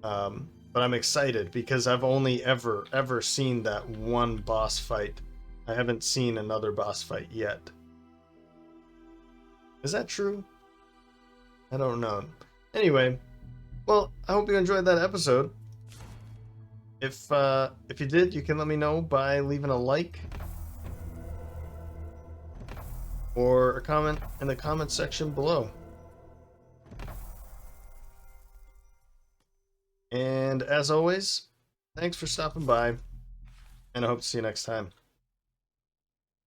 But I'm excited because I've only ever seen that one boss fight. I haven't seen another boss fight yet. Is that true? I don't know. Anyway, well, I hope you enjoyed that episode. If you did, you can let me know by leaving a like or a comment in the comment section below. And as always, thanks for stopping by, and I hope to see you next time.